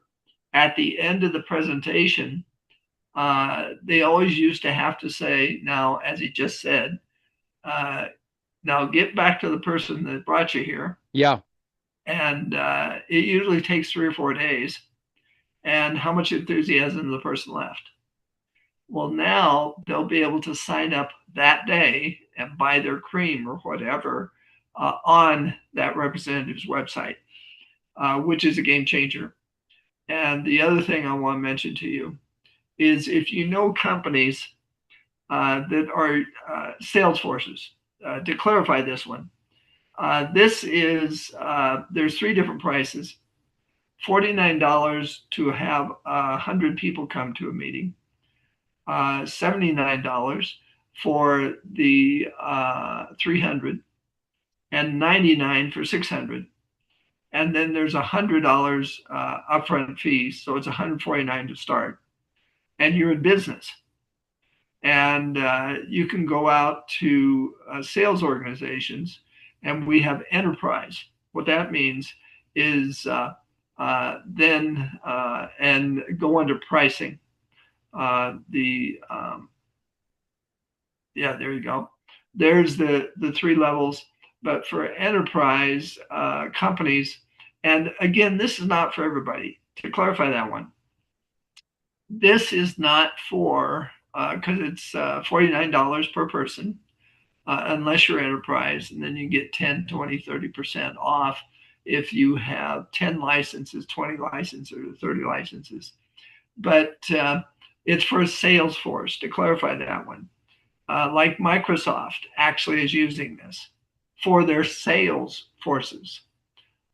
F: at the end of the presentation, they always used to have to say, now, as he just said, now get back to the person that brought you here.
B: Yeah.
F: And it usually takes 3 or 4 days. And how much enthusiasm the person left. Well, now they'll be able to sign up that day and buy their cream or whatever on that representative's website, which is a game changer. And the other thing I want to mention to you is if you know companies that are sales forces, to clarify this one, this is, there's 3 different prices. $49 to have 100 people come to a meeting, $79 for the 300, and $99 for 600. And then there's $100 upfront fees, so it's $149 to start. And you're in business. And you can go out to sales organizations, and we have enterprise. What that means is then and go under pricing. Yeah, there you go. There's the 3 levels. But for enterprise companies, and again, this is not for everybody. To clarify that one, this is not for, because it's $49 per person, unless you're enterprise, and then you get 10, 20, 30% off if you have 10 licenses, 20 licenses, or 30 licenses. But it's for a sales force, to clarify that one. Like Microsoft actually is using this for their sales forces.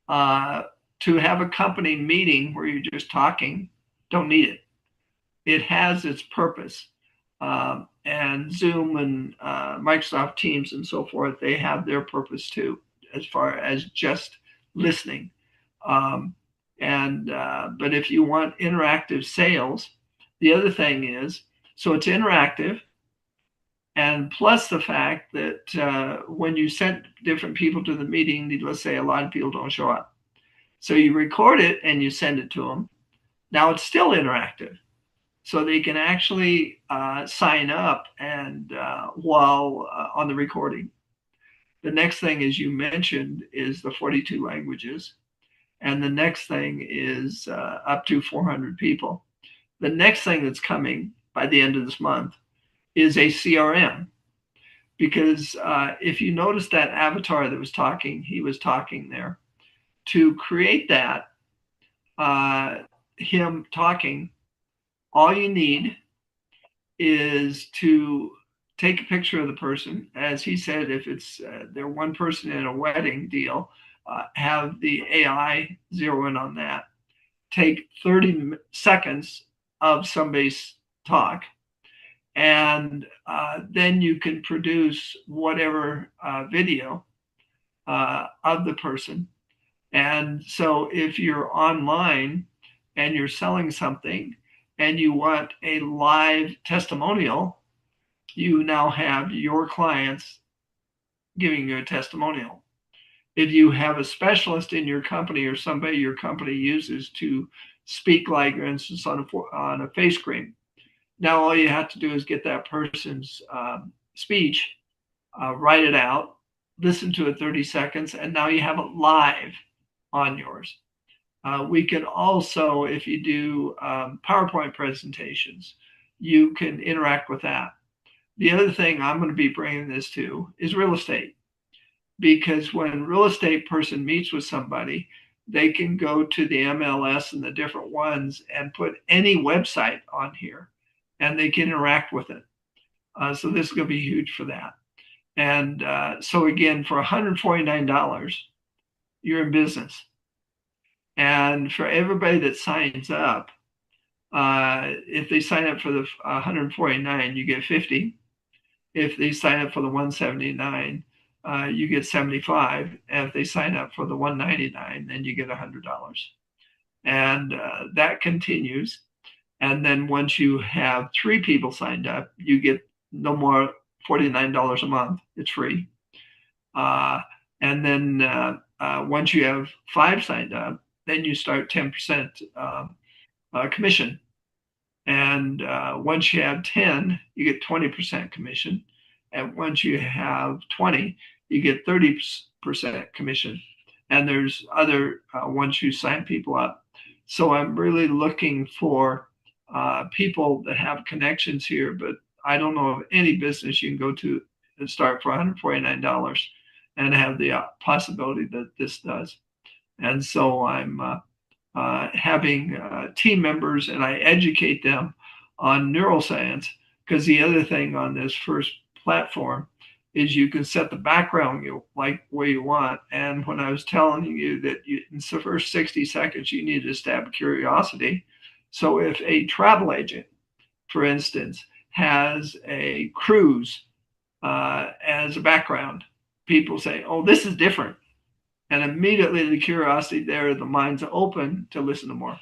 F: To have a company meeting where you're just talking, don't need it. It has its purpose. And Zoom and Microsoft Teams and so forth, they have their purpose too, as far as just listening. But if you want interactive sales, the other thing is, so it's interactive, and plus the fact that when you send different people to the meeting, let's say a lot of people don't show up. So you record it and you send it to them. Now it's still interactive. So they can actually sign up and while on the recording. The next thing, as you mentioned, is the 42 languages. And the next thing is up to 400 people. The next thing that's coming by the end of this month is a CRM. Because if you notice that avatar that was talking, he was talking there. To create that, him talking, all you need is to take a picture of the person. As he said, if it's they're one person in a wedding deal, have the AI zero in on that. Take 30 seconds of somebody's talk, and then you can produce whatever video of the person. And so if you're online and you're selling something and you want a live testimonial, you now have your clients giving you a testimonial. If you have a specialist in your company or somebody your company uses to speak, like, for instance, on a face cream, now all you have to do is get that person's speech, write it out, listen to it 30 seconds, and now you have it live on yours. We can also, if you do PowerPoint presentations, you can interact with that. The other thing I'm going to be bringing this to is real estate. Because when a real estate person meets with somebody, they can go to the MLS and the different ones and put any website on here, and they can interact with it. So this is going to be huge for that. And so again, for $149, you're in business. And for everybody that signs up, if they sign up for the 149, you get 50. If they sign up for the 179, you get 75. And if they sign up for the 199, then you get $100. And that continues. And then once you have 3 people signed up, you get no more $49 a month. It's free. And then once you have 5 signed up, then you start 10% commission. And once you have 10, you get 20% commission. And once you have 20, you get 30% commission. And there's other, once you sign people up. So I'm really looking for people that have connections here, but I don't know of any business you can go to and start for $149 and have the possibility that this does. And so I'm having team members, and I educate them on neuroscience, because the other thing on this first platform is you can set the background you like where you want. And when I was telling you that in the first 60 seconds, you need to stab curiosity. So if a travel agent, for instance, has a cruise as a background, people say, oh, this is different. And immediately the curiosity there, the mind's open to listen to more.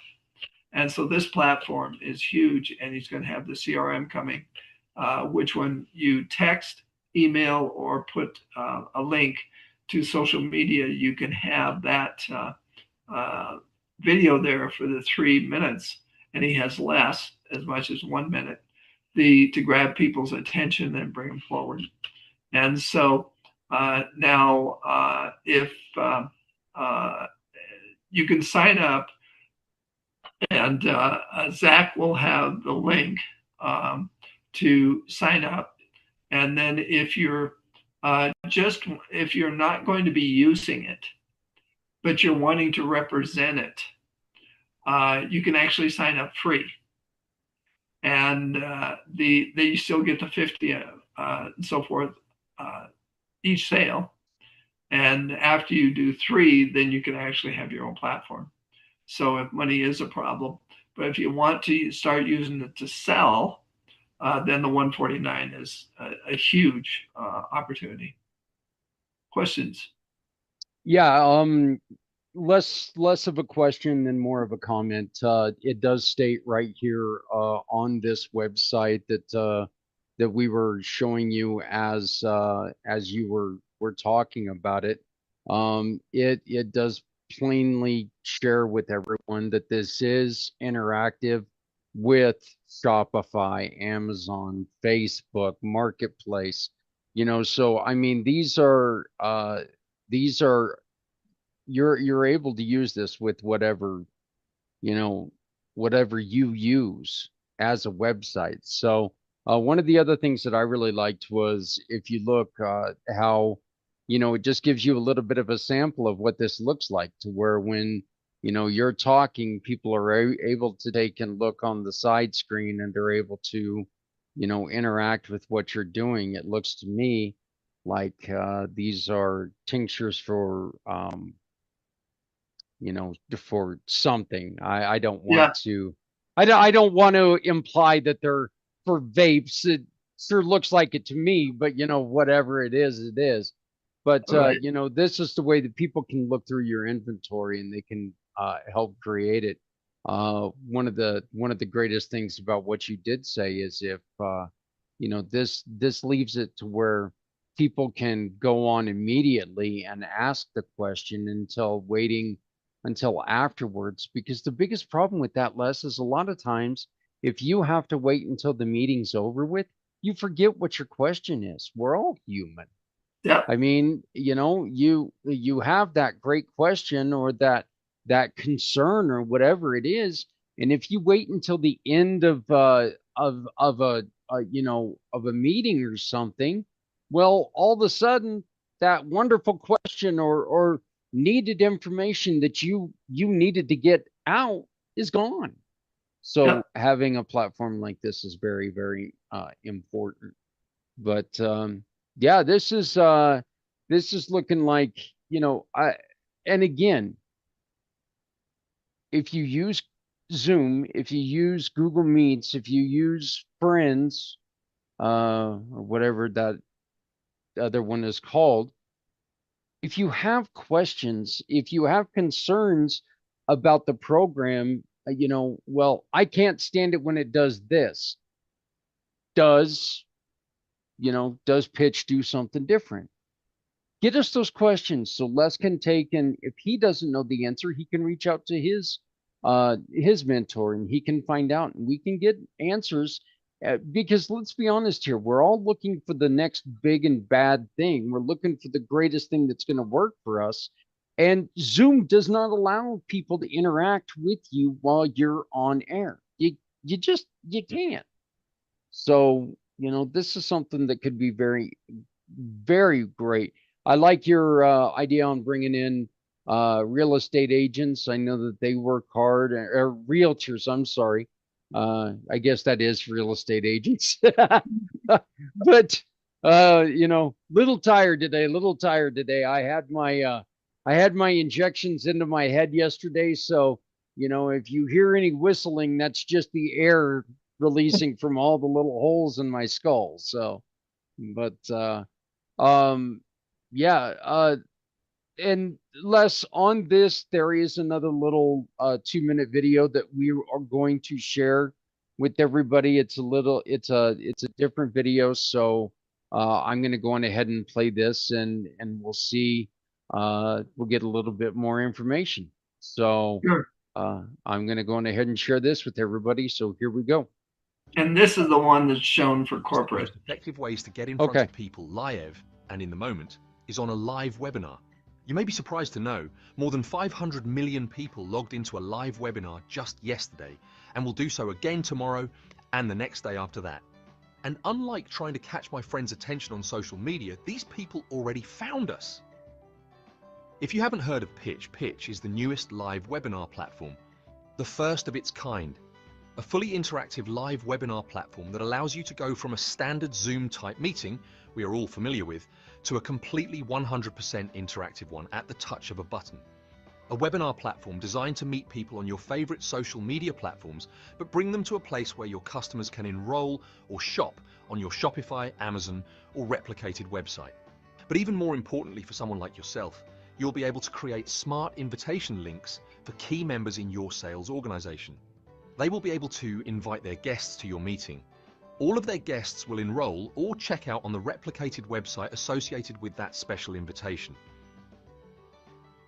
F: And so this platform is huge, and he's going to have the CRM coming, which when you text, email, or put a link to social media, you can have that video there for the 3 minutes, and he has less, as much as 1 minute, to grab people's attention and bring them forward. And so now if you can sign up, and Zach will have the link to sign up. And then if you're if you're not going to be using it, but you're wanting to represent it, you can actually sign up free. And you still get the 50 and so forth each sale. And after you do 3, then you can actually have your own platform. So if money is a problem, but if you want to start using it to sell, then the 149 is a huge opportunity. Questions?
B: Yeah, less of a question and more of a comment. It does state right here on this website that we were showing you as you were talking about it. It does plainly share with everyone that this is interactive with Shopify, Amazon, Facebook, Marketplace. So I mean, these are you're able to use this with whatever whatever you use as a website. So one of the other things that I really liked was, if you look how it just gives you a little bit of a sample of what this looks like, to where when you're talking, people are able to take and look on the side screen, and they're able to interact with what you're doing. It looks to me like these are tinctures for for something. I don't want to I don't want to imply that they're for vapes. It sure looks like it to me, but whatever it is, it is. But
F: Right.
B: this is the way that people can look through your inventory, and they can help create it. One of the greatest things about what you did say is, if this leaves it to where people can go on immediately and ask the question until afterwards. Because the biggest problem with that, Les, is a lot of times, if you have to wait until the meeting's over with, you forget what your question is. We're all human.
F: Yeah.
B: I mean, you have that great question, or that concern, or whatever it is, and if you wait until the end of a meeting or something, well, all of a sudden, that wonderful question or needed information that you needed to get out is gone. So having a platform like this is very, very important. But yeah, this is looking like, and again, if you use Zoom, if you use Google Meets, if you use Friends, or whatever that other one is called, if you have questions, if you have concerns about the program, well, I can't stand it when it does this. Does Pitch do something different? Get us those questions so Les can take, and if he doesn't know the answer, he can reach out to his mentor, and he can find out, and we can get answers. Because let's be honest here, we're all looking for the next big and bad thing. We're looking for the greatest thing that's going to work for us. And Zoom does not allow people to interact with you while you're on air. You can't. So, this is something that could be very, very great. I like your idea on bringing in real estate agents. I know that they work hard, or realtors, I'm sorry. I guess that is real estate agents. But little tired today. I had my injections into my head yesterday, so if you hear any whistling, that's just the air releasing from all the little holes in my skull. So, but and Les, on this, there is another little 2-minute video that we are going to share with everybody. It's a different video, so I'm going to go on ahead and play this, and we'll see. We'll get a little bit more information. So
F: Sure.
B: I'm going to go on ahead and share this with everybody. So here we go.
F: And this is the one that's shown for corporate.
H: The most effective ways to get in front of people live and in the moment is on a live webinar. You may be surprised to know more than 500 million people logged into a live webinar just yesterday, and will do so again tomorrow and the next day after that. And unlike trying to catch my friends' attention on social media, these people already found us. If you haven't heard of Pitch, Pitch is the newest live webinar platform, the first of its kind. A fully interactive live webinar platform that allows you to go from a standard Zoom type meeting we are all familiar with to a completely 100% interactive one at the touch of a button. a webinar platform designed to meet people on your favorite social media platforms, but bring them to a place where your customers can enroll or shop on your Shopify, Amazon, or replicated website. But even more importantly for someone like yourself, you'll be able to create smart invitation links for key members in your sales organization. They will be able to invite their guests to your meeting. All of their guests will enroll or check out on the replicated website associated with that special invitation.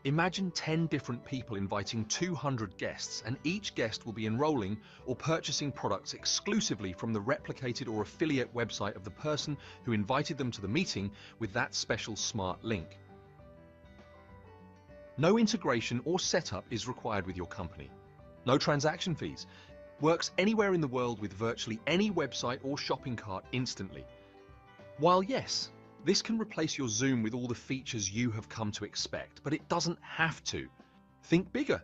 H: Imagine 10 different people inviting 200 guests, and each guest will be enrolling or purchasing products exclusively from the replicated or affiliate website of the person who invited them to the meeting with that special smart link. No integration or setup is required with your company. No transaction fees. Works anywhere in the world with virtually any website or shopping cart instantly. While yes, this can replace your Zoom with all the features you have come to expect, but it doesn't have to. Think bigger.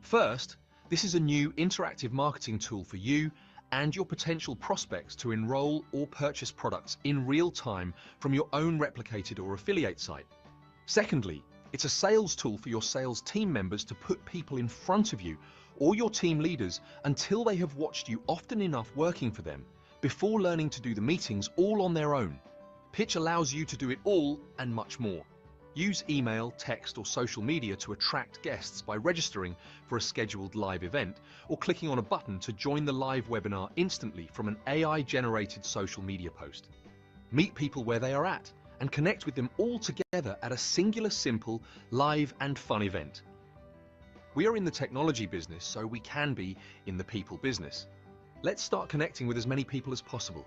H: First, this is a new interactive marketing tool for you and your potential prospects to enroll or purchase products in real time from your own replicated or affiliate site. Secondly, it's a sales tool for your sales team members to put people in front of you or your team leaders until they have watched you often enough working for them before learning to do the meetings all on their own. Pitch allows you to do it all and much more. Use email, text, or social media to attract guests by registering for a scheduled live event or clicking on a button to join the live webinar instantly from an AI-generated social media post. Meet people where they are at and connect with them all together at a singular, simple, live and fun event. We are in the technology business, so we can be in the people business. Let's start connecting with as many people as possible.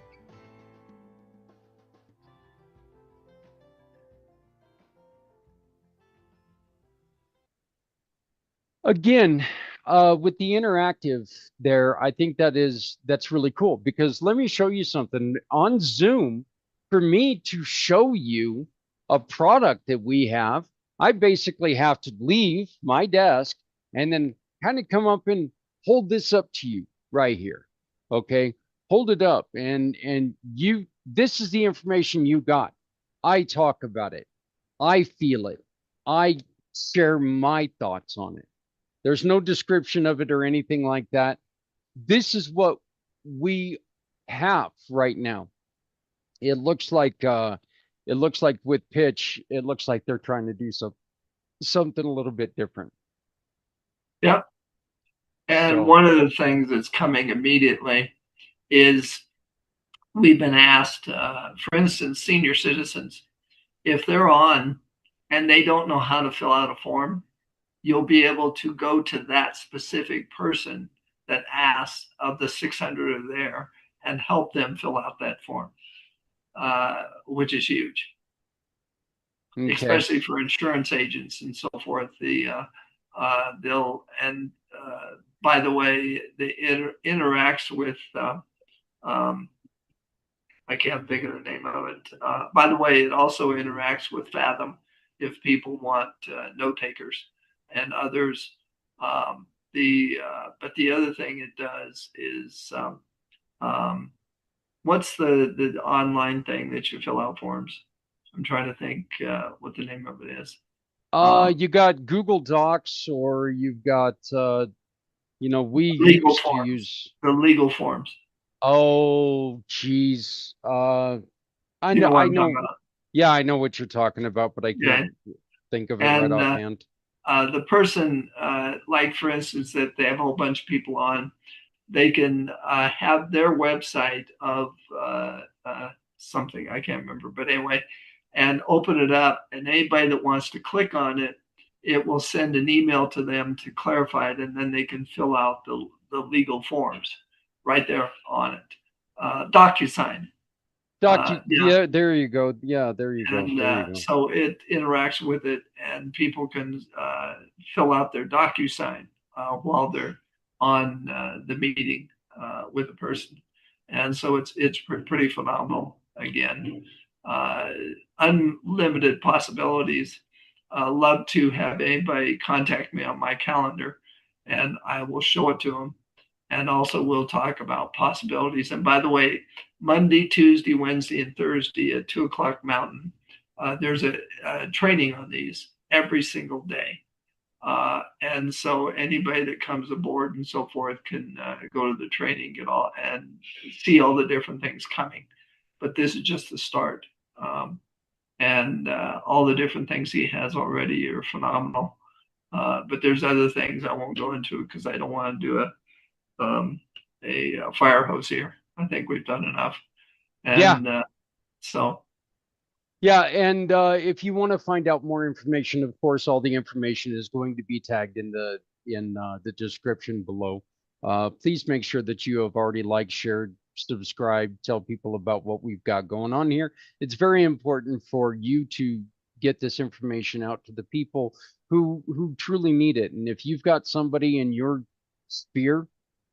B: Again, with the interactive there, I think that's really cool, because let me show you something on Zoom. For me to show you a product that we have, I basically have to leave my desk and then kind of come up and hold this up to you right here. Okay, hold it up, and this is the information you got. I talk about it, I feel it, I share my thoughts on it. There's no description of it or anything like that. This is what we have right now. It looks like with Pitch, it looks like they're trying to do something a little bit different.
F: Yep. And one of the things that's coming immediately is we've been asked, for instance, senior citizens, if they're on and they don't know how to fill out a form, you'll be able to go to that specific person that asks, of the 600 are there, and help them fill out that form, which is huge. Okay. Especially for insurance agents and so forth. By the way, it interacts with, I can't think of the name of it. By the way, it also interacts with Fathom if people want note takers and others. But the other thing it does is, what's the online thing that you fill out forms? I'm trying to think what the name of it is.
B: You got Google Docs, or you've got, we used to use
F: the legal forms.
B: Oh, geez. I know. Yeah, I know what you're talking about, but I can't think of it right offhand.
F: The person, like for instance, that they have a whole bunch of people on, they can have their website of something, I can't remember, but anyway, and open it up, and anybody that wants to click on it, it will send an email to them to clarify it, and then they can fill out the legal forms right there on it. DocuSign.
B: Yeah, there you go. Yeah, there you go.
F: So it interacts with it, and people can fill out their DocuSign while they're on the meeting with a person, and so it's pretty phenomenal. Again, unlimited possibilities. Love to have anybody contact me on my calendar, and I will show it to them. And also we'll talk about possibilities. And by the way, Monday, Tuesday, Wednesday, and Thursday at 2:00 Mountain, there's a training on these every single day. And so anybody that comes aboard and so forth can go to the training, get all and see all the different things coming. But this is just the start. And all the different things he has already are phenomenal. But there's other things I won't go into because I don't want to do a fire hose here. I think we've done enough. And so.
B: Yeah, and if you want to find out more information, of course, all the information is going to be tagged in the description below. Please make sure that you have already liked, shared, subscribed, tell people about what we've got going on here. It's very important for you to get this information out to the people who truly need it. And if you've got somebody in your sphere,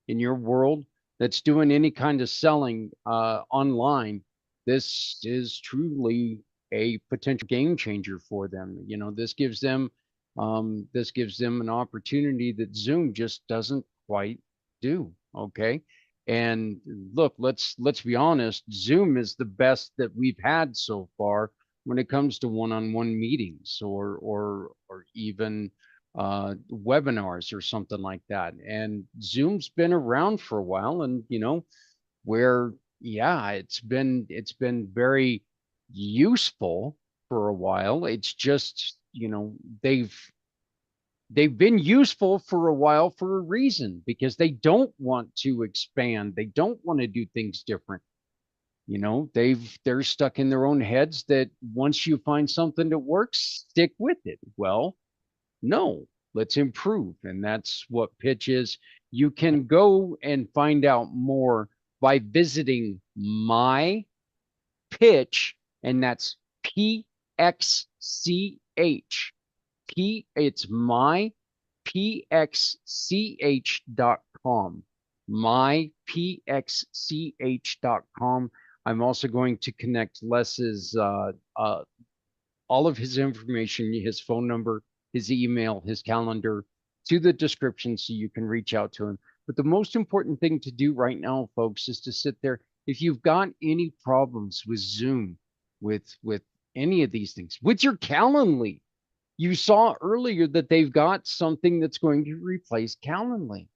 B: in your world, that's doing any kind of selling online, this is truly a potential game changer for them. You know, this gives them an opportunity that Zoom just doesn't quite do. Okay. And look, let's be honest, Zoom is the best that we've had so far when it comes to one-on-one meetings or even webinars or something like that. And Zoom's been around for a while, and you know, where it's been very useful for a while. It's just, you know, they've been useful for a while for a reason, because they don't want to expand. They don't want to do things different. You know, they're stuck in their own heads that once you find something that works, stick with it. Well, no, let's improve. And that's what Pitch is. You can go and find out more by visiting my Pitch, and that's PXCH. It's mypxch.com. mypxch.com. I'm also going to connect Les's all of his information, his phone number, his email, his calendar, to the description so you can reach out to him. But the most important thing to do right now, folks, is to sit there. If you've got any problems with Zoom, with any of these things, with your Calendly, you saw earlier that they've got something that's going to replace Calendly.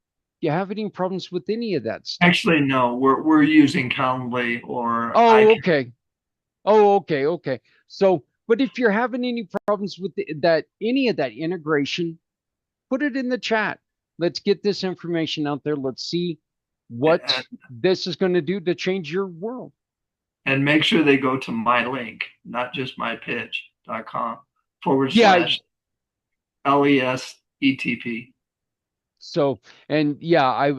B: Do you have any problems with any of that stuff?
F: Actually, no. We're using Calendly or.
B: Okay. Okay. So, but if you're having any problems with any of that integration, put it in the chat. Let's get this information out there. Let's see what this is going to do to change your world.
F: And make sure they go to my link, not just mypitch.com / LESETP.
B: So, and yeah, I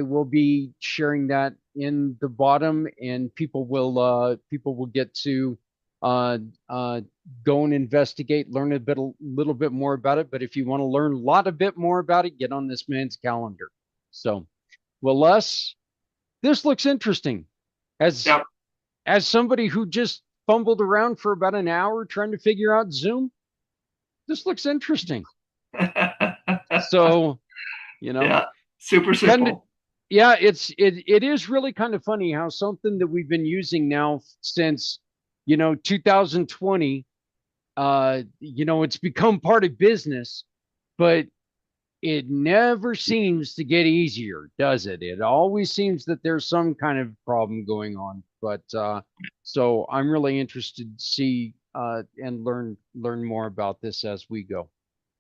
B: will be sharing that in the bottom, and people will get to go and investigate, learn a little bit more about it. But if you want to learn a bit more about it, get on this man's calendar. So, well, Les, this looks interesting. As somebody who just fumbled around for about an hour trying to figure out Zoom, this looks interesting. So, you know,
F: super simple.
B: It is really kind of funny how something that we've been using now since, 2020, it's become part of business, but it never seems to get easier, does it? It always seems that there's some kind of problem going on. But so I'm really interested to see and learn more about this as we go.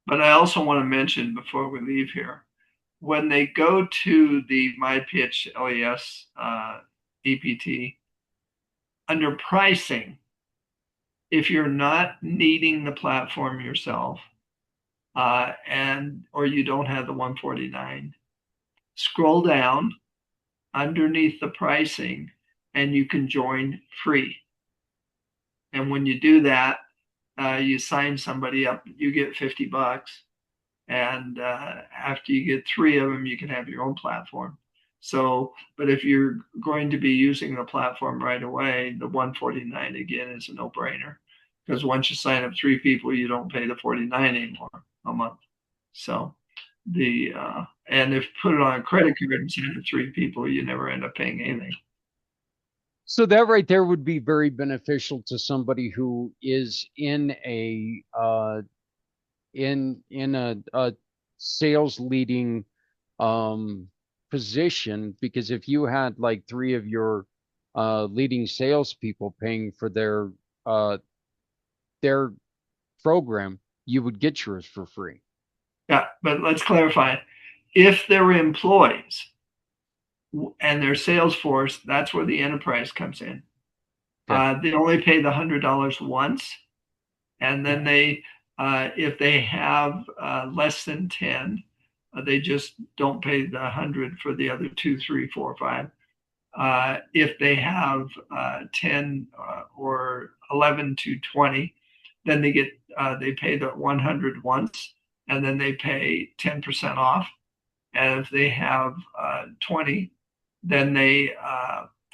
F: But I also want to mention before we leave here, when they go to the MyPitch LES EPT, under pricing, if you're not needing the platform yourself, or you don't have the 149, scroll down underneath the pricing and you can join free. And when you do that, you sign somebody up, you get $50. And after you get 3 of them, you can have your own platform. So, but if you're going to be using the platform right away, the 149 again is a no-brainer, because once you sign up 3 people, you don't pay the 49 anymore a month. So and if put it on a credit card and sign up 3 people, you never end up paying anything.
B: So that right there would be very beneficial to somebody who is in a in a sales leading position, because if you had like 3 of your leading salespeople paying for their program, you would get yours for free.
F: Yeah, but let's clarify. If they're employees and their sales force, that's where the enterprise comes in. Okay. They only pay the $100 once, and then they, if they have less than 10, they just don't pay the 100 for the other 2, 3, 4, 5. If they have 10 or 11 to 20, then they pay the 100 once, and then they pay 10% off. And if they have 20, then they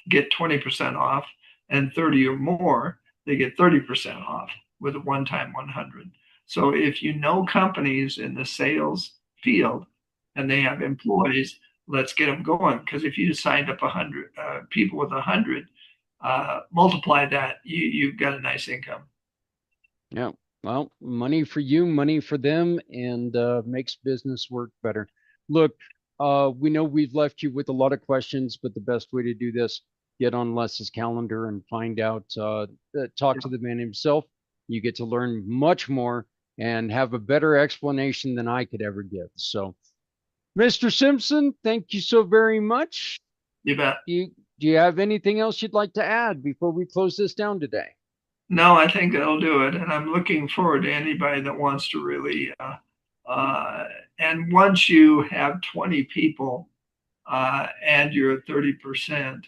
F: get 20% off, and 30 or more, they get 30% off with a one-time 100. So if you know companies in the sales field and they have employees, let's get them going. Because if you signed up 100 people with 100, multiply that, you've got a nice income.
B: Yeah. Well, money for you, money for them, and makes business work better. Look, we know we've left you with a lot of questions, but the best way to do this, get on Les's calendar and find out, talk to the man himself. You get to learn much more and have a better explanation than I could ever give. So, Mr. Simpson, thank you so very much.
F: You bet.
B: Do you have anything else you'd like to add before we close this down today?
F: No, I think that'll do it. And I'm looking forward to anybody that wants to really, and once you have 20 people and you're at 30%,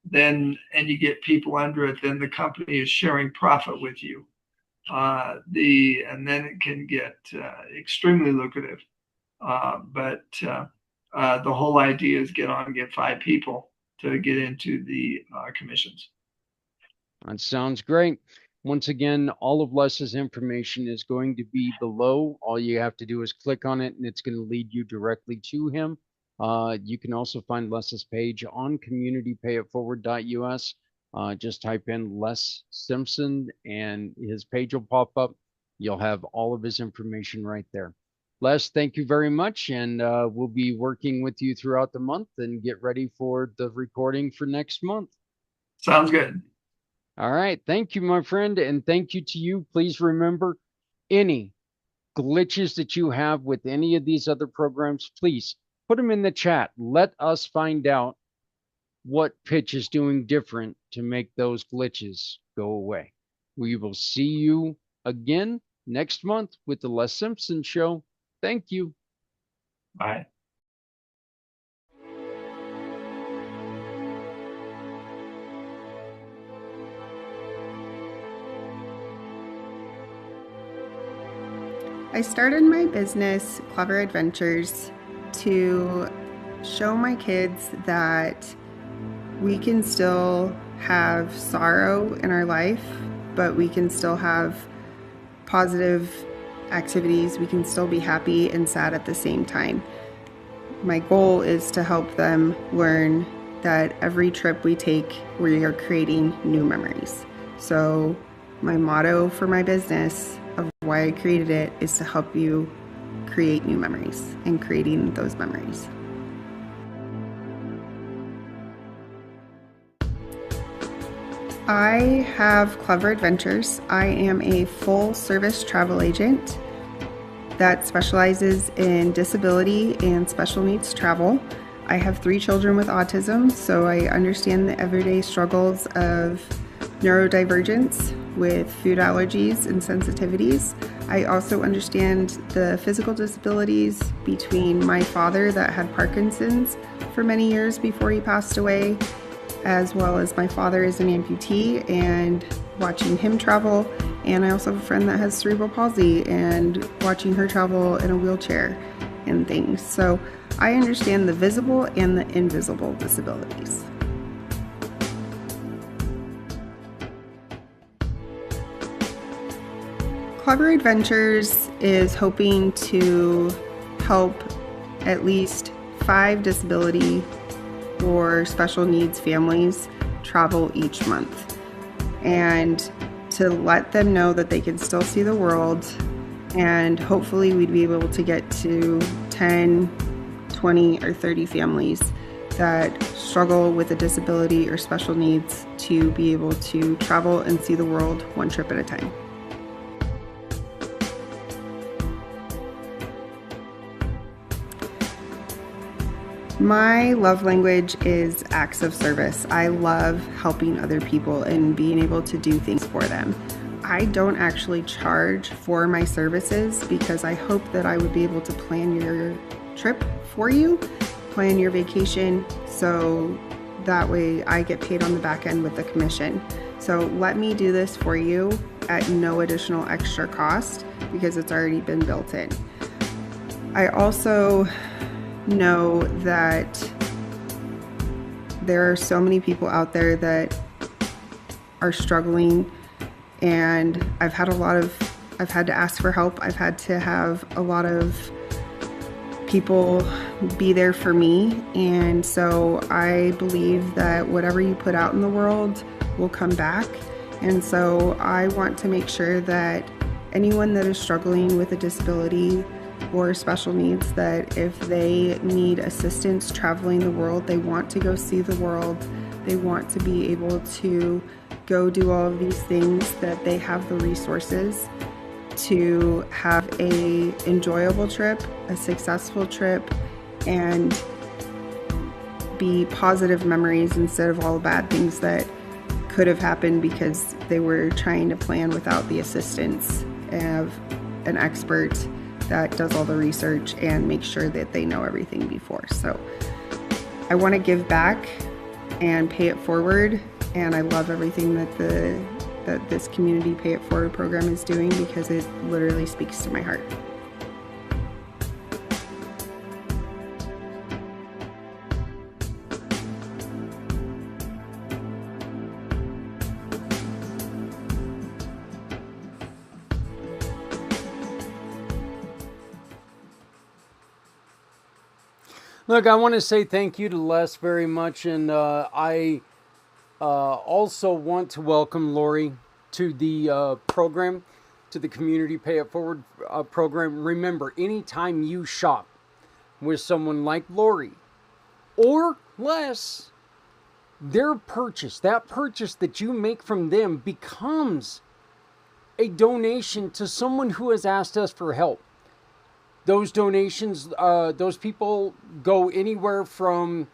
F: then, and you get people under it, then the company is sharing profit with you. And then it can get extremely lucrative. But the whole idea is get 5 people to get into the commissions.
B: That sounds great. Once again, all of Les's information is going to be below. All you have to do is click on it, and it's going to lead you directly to him. You can also find Les's page on communitypayitforward.us. Just type in Les Simpson, and his page will pop up. You'll have all of his information right there. Les, thank you very much, and we'll be working with you throughout the month and get ready for the recording for next month.
F: Sounds good.
B: All right. Thank you, my friend, and thank you to you. Please remember, any glitches that you have with any of these other programs, please put them in the chat. Let us find out what pitch is doing different to make those glitches go away. We will see you again next month with the Les Simpson Show. Thank you.
F: Bye.
I: I started my business, Clever Adventures, to show my kids that we can still have sorrow in our life, but we can still have positive activities. We can still be happy and sad at the same time. My goal is to help them learn that every trip we take, we are creating new memories. So my motto for my business, of why I created it, is to help you create new memories and creating those memories. I have Clever Adventures. I am a full-service travel agent that specializes in disability and special needs travel. I have 3 children with autism, so I understand the everyday struggles of neurodivergence with food allergies and sensitivities. I also understand the physical disabilities between my father that had Parkinson's for many years before he passed away, as well as my father is an amputee and watching him travel. And I also have a friend that has cerebral palsy and watching her travel in a wheelchair and things. So I understand the visible and the invisible disabilities. Clever Adventures is hoping to help at least 5 disability or special needs families travel each month, and to let them know that they can still see the world And hopefully we'd be able to get to 10, 20, or 30 families that struggle with a disability or special needs to be able to travel and see the world one trip at a time. My love language is acts of service. I love helping other people and being able to do things for them. I don't actually charge for my services because I hope that I would be able to plan your trip for you, plan your vacation, so that way I get paid on the back end with the commission. So let me do this for you at no additional extra cost because it's already been built in. I also know that there are so many people out there that are struggling, and I've had to ask for help. I've had to have a lot of people be there for me, and so I believe that whatever you put out in the world will come back. And so I want to make sure that anyone that is struggling with a disability or special needs, that if they need assistance traveling the world, they want to go see the world, they want to be able to go do all of these things, that they have the resources to have a enjoyable trip, a successful trip, and be positive memories instead of all the bad things that could have happened because they were trying to plan without the assistance of an expert that does all the research and makes sure that they know everything before. So I want to give back and pay it forward, and I love everything that this community Pay It Forward program is doing because it literally speaks to my heart.
B: Look, I want to say thank you to Les very much, and I also want to welcome Lori to the program, to the Community Pay It Forward program. Remember, anytime you shop with someone like Lori or Les, their purchase, that purchase that you make from them becomes a donation to someone who has asked us for help. Those donations, those people go anywhere from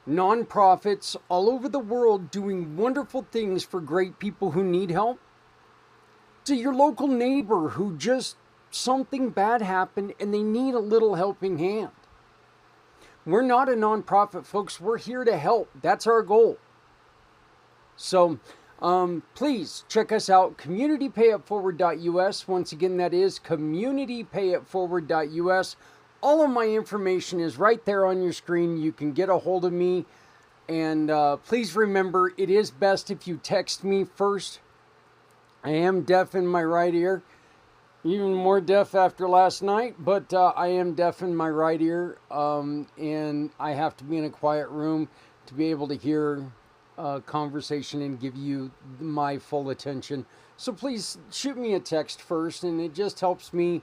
B: nonprofits all over the world doing wonderful things for great people who need help, to your local neighbor who just something bad happened and they need a little helping hand. We're not a nonprofit, folks. We're here to help. That's our goal. So please check us out, communitypayitforward.us. Once again, that is communitypayitforward.us. All of my information is right there on your screen. You can get a hold of me. And please remember, it is best if you text me first. I am deaf in my right ear. Even more deaf after last night. But I am deaf in my right ear. And I have to be in a quiet room to be able to hear conversation and give you my full attention. So please shoot me a text first, and it just helps me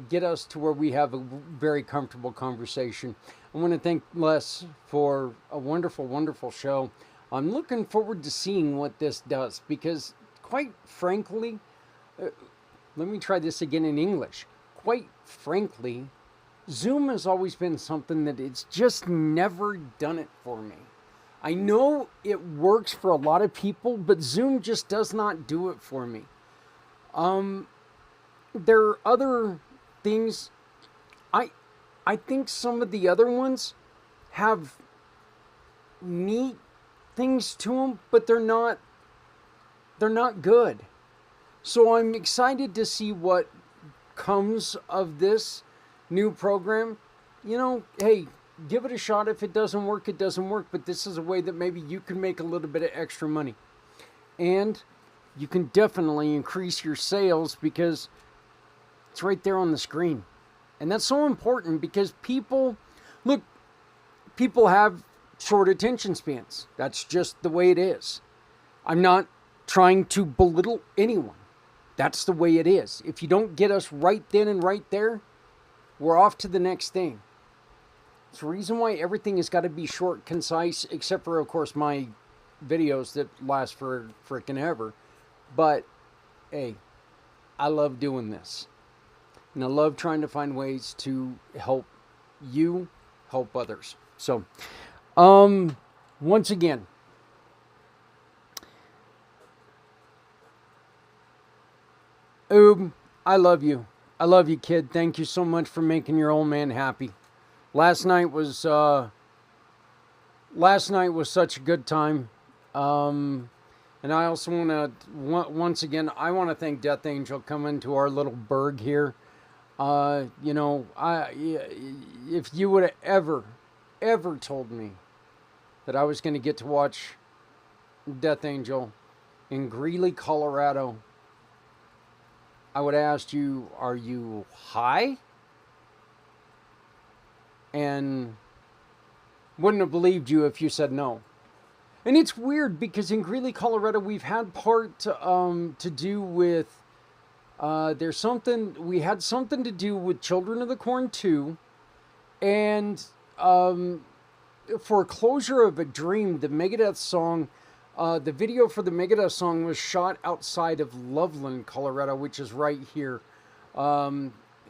B: get us to where we have a very comfortable conversation. I want to thank Les for a wonderful, wonderful show. I'm looking forward to seeing what this does because, quite frankly, let me try this again in English. Quite frankly, Zoom has always been something that it's just never done it for me. I know it works for a lot of people, but Zoom just does not do it for me. There are other things. I think some of the other ones have neat things to them, but they're not good. So I'm excited to see what comes of this new program. You know, hey, give it a shot. If it doesn't work, it doesn't work. But this is a way that maybe you can make a little bit of extra money. And you can definitely increase your sales because it's right there on the screen. And that's so important because people have short attention spans. That's just the way it is. I'm not trying to belittle anyone. That's the way it is. If you don't get us right then and right there, we're off to the next thing. It's the reason why everything has got to be short, concise, except for, of course, my videos that last for frickin' ever. But, hey, I love doing this. And I love trying to find ways to help you help others. So, once again, Oob, I love you. I love you, kid. Thank you so much for making your old man happy. Last night was such a good time. And I also want to, once again, I want to thank Death Angel coming to our little burg here. You know, if you would have ever told me that I was going to get to watch Death Angel in Greeley, Colorado, I would have asked you, are you high? And wouldn't have believed you if you said no. And it's weird because in Greeley, Colorado, we've had part to do with, we had something to do with Children of the Corn 2. And for Closure of a Dream, the Megadeth song, the video for the Megadeth song was shot outside of Loveland, Colorado, which is right here,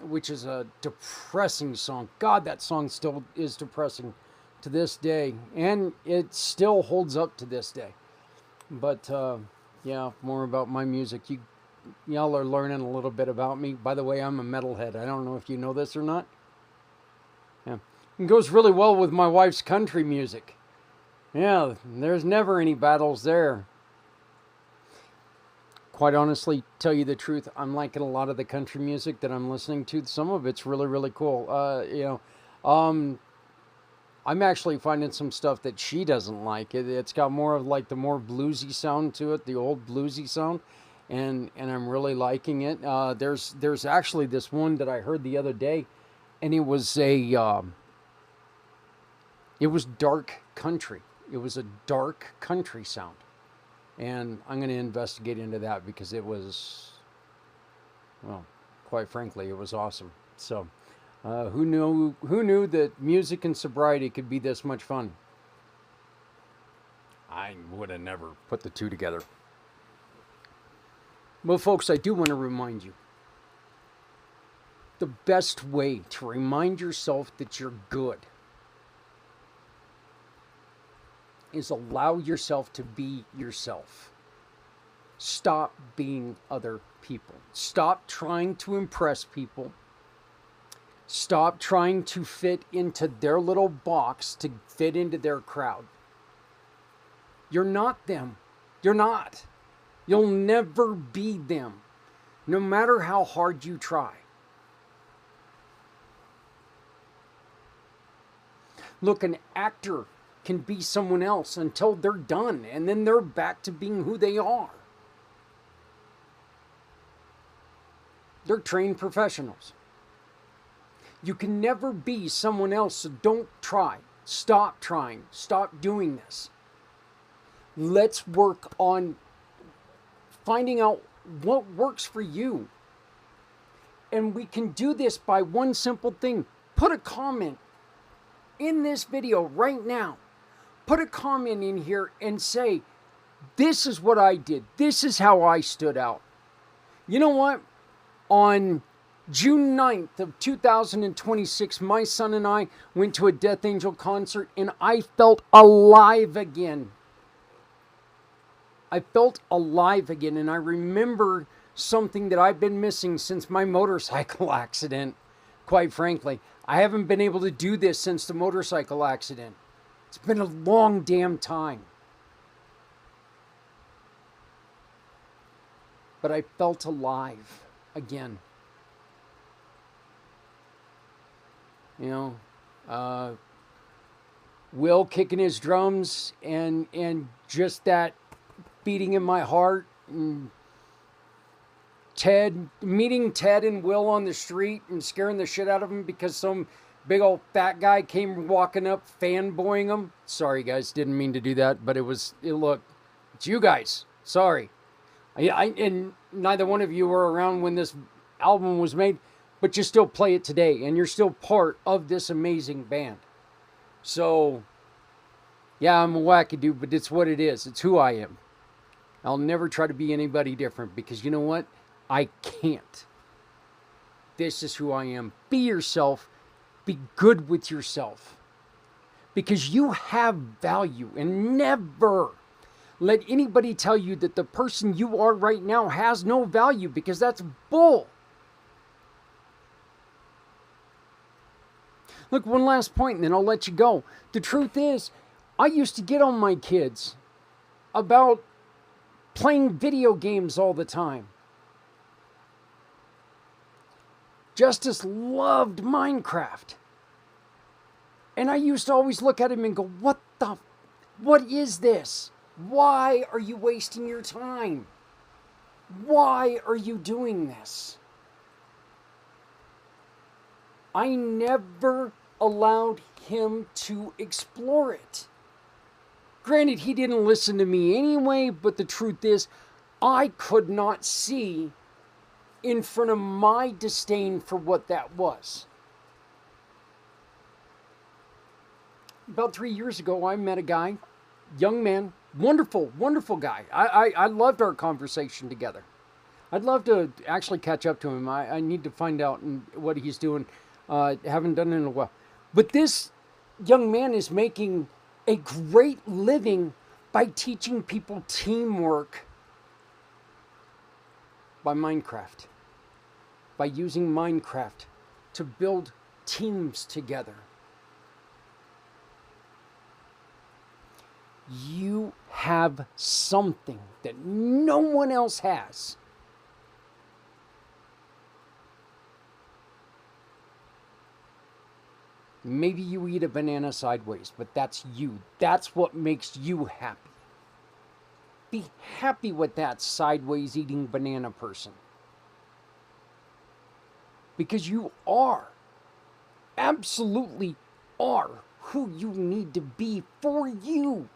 B: which is a depressing song. God, that song still is depressing to this day, and it still holds up to this day. But, yeah, more about my music. Y'all are learning a little bit about me. By the way, I'm a metalhead. I don't know if you know this or not. Yeah. It goes really well with my wife's country music. Yeah, there's never any battles there. Quite honestly, tell you the truth, I'm liking a lot of the country music that I'm listening to. Some of it's really, really cool. You know, I'm actually finding some stuff that she doesn't like. It's got more of like the more bluesy sound to it, the old bluesy sound, and I'm really liking it. There's actually this one that I heard the other day, and it was dark country. It was a dark country sound. And I'm going to investigate into that because it was, well, quite frankly, it was awesome. So, who knew that music and sobriety could be this much fun? I would have never put the two together. Well, folks, I do want to remind you, the best way to remind yourself that you're good is allow yourself to be yourself. Stop being other people. Stop trying to impress people. Stop trying to fit into their little box to fit into their crowd. You're not them. You're not. You'll never be them, no matter how hard you try. Look, an actor can be someone else until they're done, and then they're back to being who they are. They're trained professionals. You can never be someone else, so don't try. Stop trying. Stop doing this. Let's work on finding out what works for you. And we can do this by one simple thing. Put a comment in this video right now. Put a comment in here and say, this is what I did. This is how I stood out. You know what? On June 9th of 2026, my son and I went to a Death Angel concert, and I felt alive again. I felt alive again, and I remember something that I've been missing since my motorcycle accident. Quite frankly, I haven't been able to do this since the motorcycle accident. It's been a long damn time. But I felt alive again. You know, Will kicking his drums and just that beating in my heart. And meeting Ted and Will on the street and scaring the shit out of them because some big old fat guy came walking up, fanboying them. Sorry, guys, didn't mean to do that, but look, it's you guys. Sorry. And neither one of you were around when this album was made, but you still play it today, and you're still part of this amazing band. So, yeah, I'm a wackadoo, but it's what it is. It's who I am. I'll never try to be anybody different, because you know what? I can't. This is who I am. Be yourself. Be good with yourself. Because you have value, and never let anybody tell you that the person you are right now has no value, because that's bull. Look, one last point, and then I'll let you go. The truth is, I used to get on my kids about playing video games all the time. Justice loved Minecraft. And I used to always look at him and go, what is this? Why are you wasting your time? Why are you doing this? I never allowed him to explore it. Granted, he didn't listen to me anyway, but the truth is, I could not see in front of my disdain for what that was. About 3 years ago, I met a guy, young man, wonderful, wonderful guy. I loved our conversation together. I'd love to actually catch up to him. I need to find out what he's doing. Haven't done it in a while. But this young man is making a great living by teaching people teamwork by Minecraft. By using Minecraft to build teams together. You have something that no one else has. Maybe you eat a banana sideways, but that's you. That's what makes you happy. Be happy with that sideways eating banana person. Because you are, absolutely are who you need to be for you.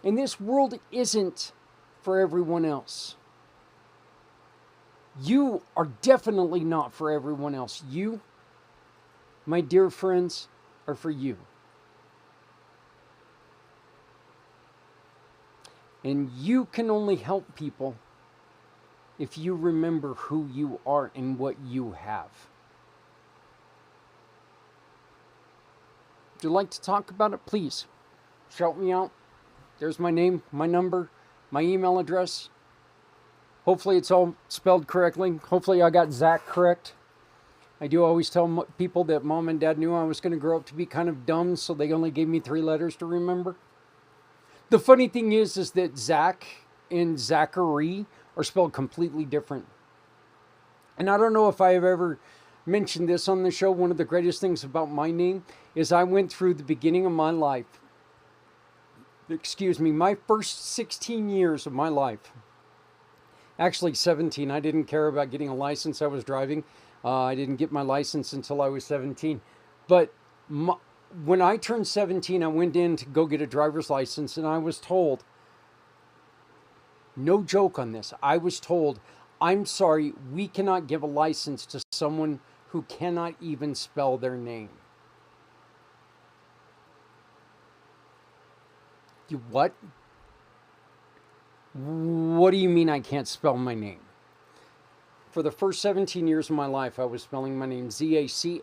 B: And this world isn't for everyone else. You are definitely not for everyone else. You, my dear friends, are for you. And you can only help people if you remember who you are and what you have. If you'd like to talk about it, please shout me out. There's my name, my number, my email address. Hopefully it's all spelled correctly. Hopefully I got Zach correct. I do always tell people that mom and dad knew I was going to grow up to be kind of dumb, so they only gave me 3 letters to remember. The funny thing is that Zach and Zachary are spelled completely different. And I don't know if I have ever mentioned this on the show. One of the greatest things about my name is I went through the beginning of my life. My first 16 years of my life. Actually 17. I didn't care about getting a license. I was driving. I didn't get my license until I was 17. But when I turned 17, I went in to go get a driver's license, and I was told, no joke on this, I was told, I'm sorry, we cannot give a license to someone who cannot even spell their name. You what? What do you mean I can't spell my name? For the first 17 years of my life, I was spelling my name Zachary,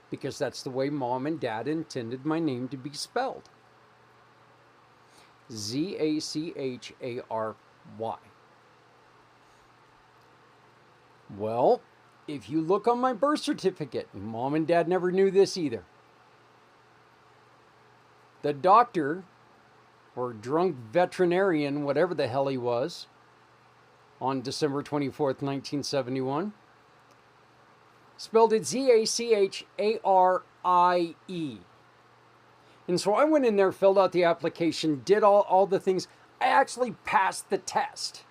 B: because that's the way mom and dad intended my name to be spelled. Zachary. Well, if you look on my birth certificate, mom and dad never knew this either. The doctor, or drunk veterinarian, whatever the hell he was, on December 24th, 1971, spelled it Zacharie. And so I went in there, filled out the application, did all the things. I actually passed the test.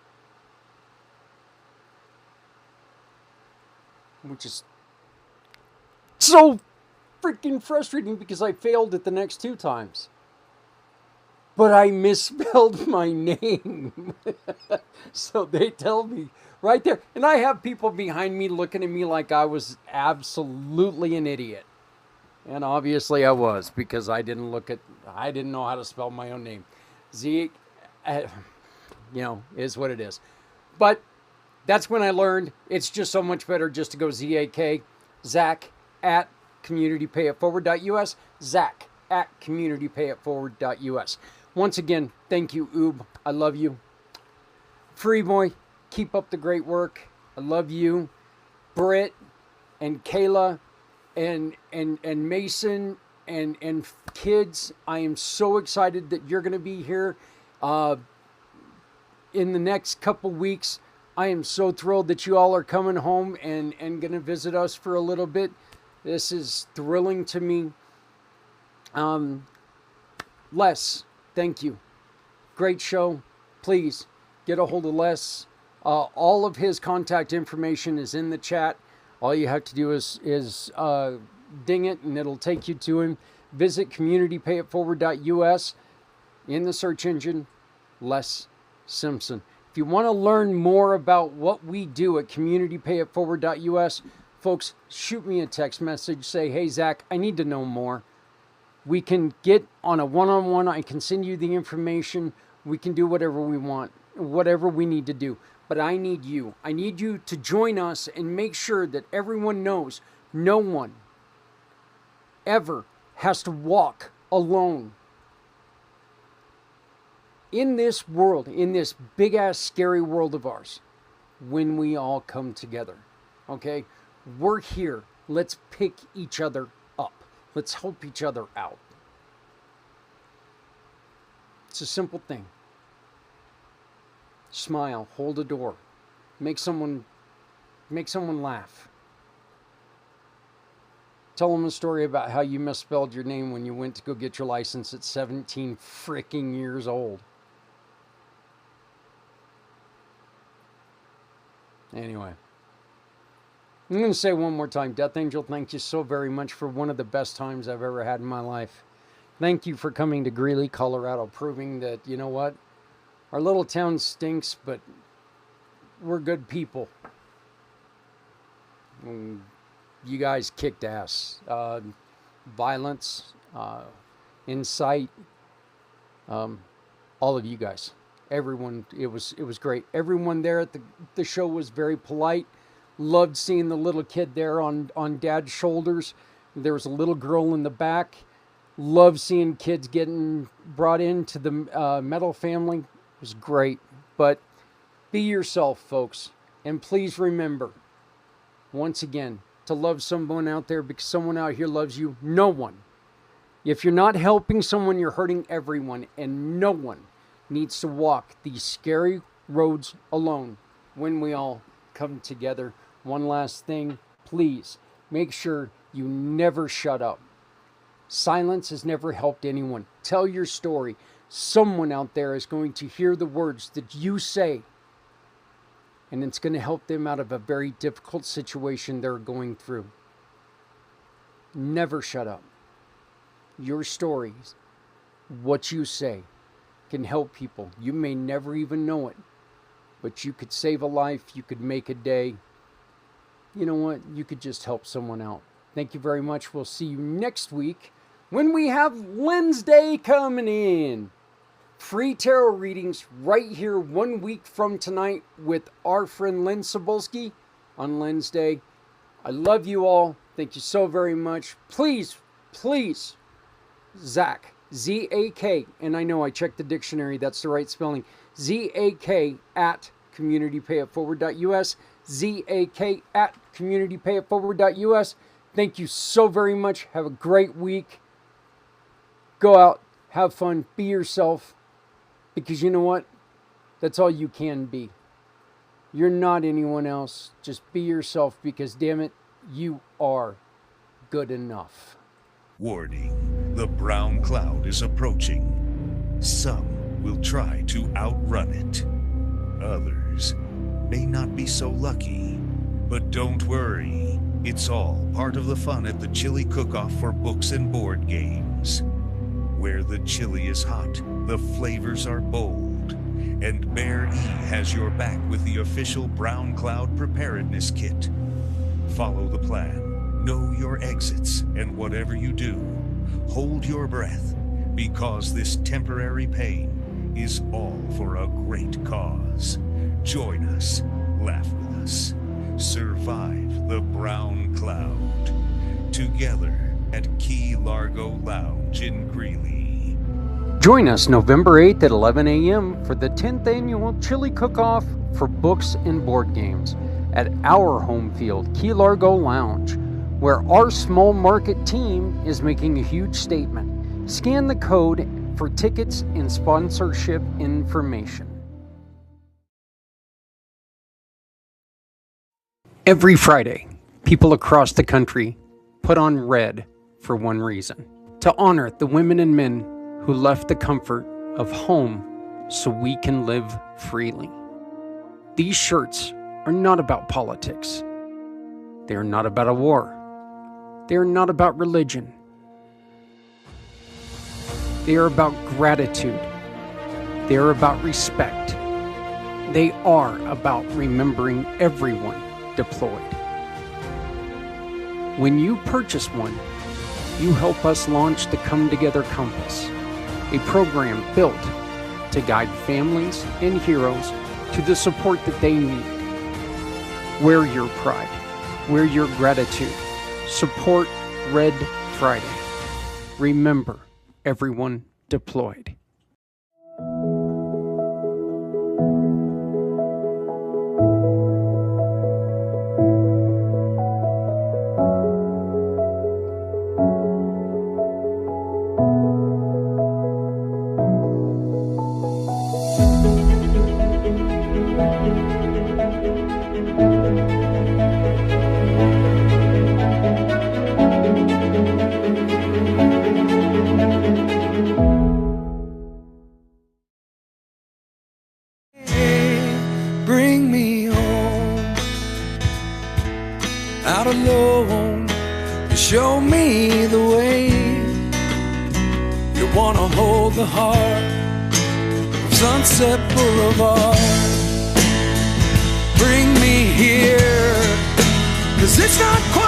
B: Which is so freaking frustrating because I failed it the next 2 times. but I misspelled my name. So they tell me right there. And I have people behind me looking at me like I was absolutely an idiot. And obviously I was, because I didn't know how to spell my own name. Z, is what it is. But that's when I learned it's just so much better just to go Z-A-K, Zach at communitypayitforward.us, Zach at communitypayitforward.us. Once again, thank you, Oob. I love you. Free Boy, keep up the great work. I love you. Britt and Kayla and Mason and kids, I am so excited that you're going to be here in the next couple weeks. I am so thrilled that you all are coming home and going to visit us for a little bit. This is thrilling to me. Les, thank you. Great show. Please get a hold of Les. All of his contact information is in the chat. All you have to do is ding it and it'll take you to him. Visit communitypayitforward.us. In the search engine, Les Simpson. If you want to learn more about what we do at communitypayitforward.us, folks, shoot me a text message. Say, hey, Zach, I need to know more. We can get on a one-on-one. I can send you the information. We can do whatever we want, whatever we need to do. But I need you. I need you to join us and make sure that everyone knows no one ever has to walk alone. In this world, in this big-ass scary world of ours, when we all come together, okay? We're here. Let's pick each other up. Let's help each other out. It's a simple thing. Smile, hold a door, make someone laugh. Tell them a story about how you misspelled your name when you went to go get your license at 17 freaking years old. Anyway, I'm going to say one more time, Death Angel, thank you so very much for one of the best times I've ever had in my life. Thank you for coming to Greeley, Colorado, proving that, you know what, our little town stinks, but we're good people. You guys kicked ass. Violence, insight, all of you guys. Everyone, it was great. Everyone there at the show was very polite. Loved seeing the little kid there on Dad's shoulders. There was a little girl in the back. Loved seeing kids getting brought into the metal family. It was great. But be yourself, folks. And please remember, once again, to love someone out there because someone out here loves you. No one. If you're not helping someone, you're hurting everyone. And no one needs to walk these scary roads alone when we all come together. One last thing, please make sure you never shut up. Silence has never helped anyone. Tell your story. Someone out there is going to hear the words that you say, and it's going to help them out of a very difficult situation they're going through. Never shut up. Your stories, what you say, can help people. You may never even know it, but you could save a life. You could make a day. You know what? You could just help someone out. Thank you very much. We'll see you next week when we have Wednesday coming in. Free tarot readings right here 1 week from tonight with our friend Lynn Cebulski on Wednesday. I love you all. Thank you so very much. Please, please, Zach, Z-A-K, and I know I checked the dictionary, that's the right spelling, Z-A-K at communitypayitforward.us, Z-A-K at communitypayitforward.us. Thank you so very much. Have a great week. Go out, have fun, be yourself, because you know what? That's all you can be. You're not anyone else. Just be yourself because, damn it, you are good enough.
A: Warning, the brown cloud is approaching. Some will try to outrun it. Others may not be so lucky. But don't worry, it's all part of the fun at the Chili Cookoff for books and board games. Where the chili is hot, the flavors are bold, and Bear E has your back with the official Brown Cloud Preparedness Kit. Follow the plan, know your exits, and whatever you do, hold your breath, because this temporary pain is all for a great cause. Join us, laugh with us, survive the Brown Cloud, together at Key Largo Lounge in Greeley.
B: Join us November 8th at 11 a.m. for the 10th annual Chili Cookoff for books and board games at our home field, Key Largo Lounge, where our small market team is making a huge statement. Scan the code for tickets and sponsorship information. Every Friday, people across the country put on red for one reason: to honor the women and men who left the comfort of home so we can live freely. These shirts are not about politics. They are not about a war. They are not about religion. They are about gratitude. They are about respect. They are about remembering everyone deployed. When you purchase one, you help us launch the Come Together Compass, a program built to guide families and heroes to the support that they need. Wear your pride, wear your gratitude. Support Red Friday. Remember everyone deployed.
D: Bring me home, out alone, you show me the way. You wanna hold the heart of Sunset Boulevard. Bring me here, 'cause it's not quite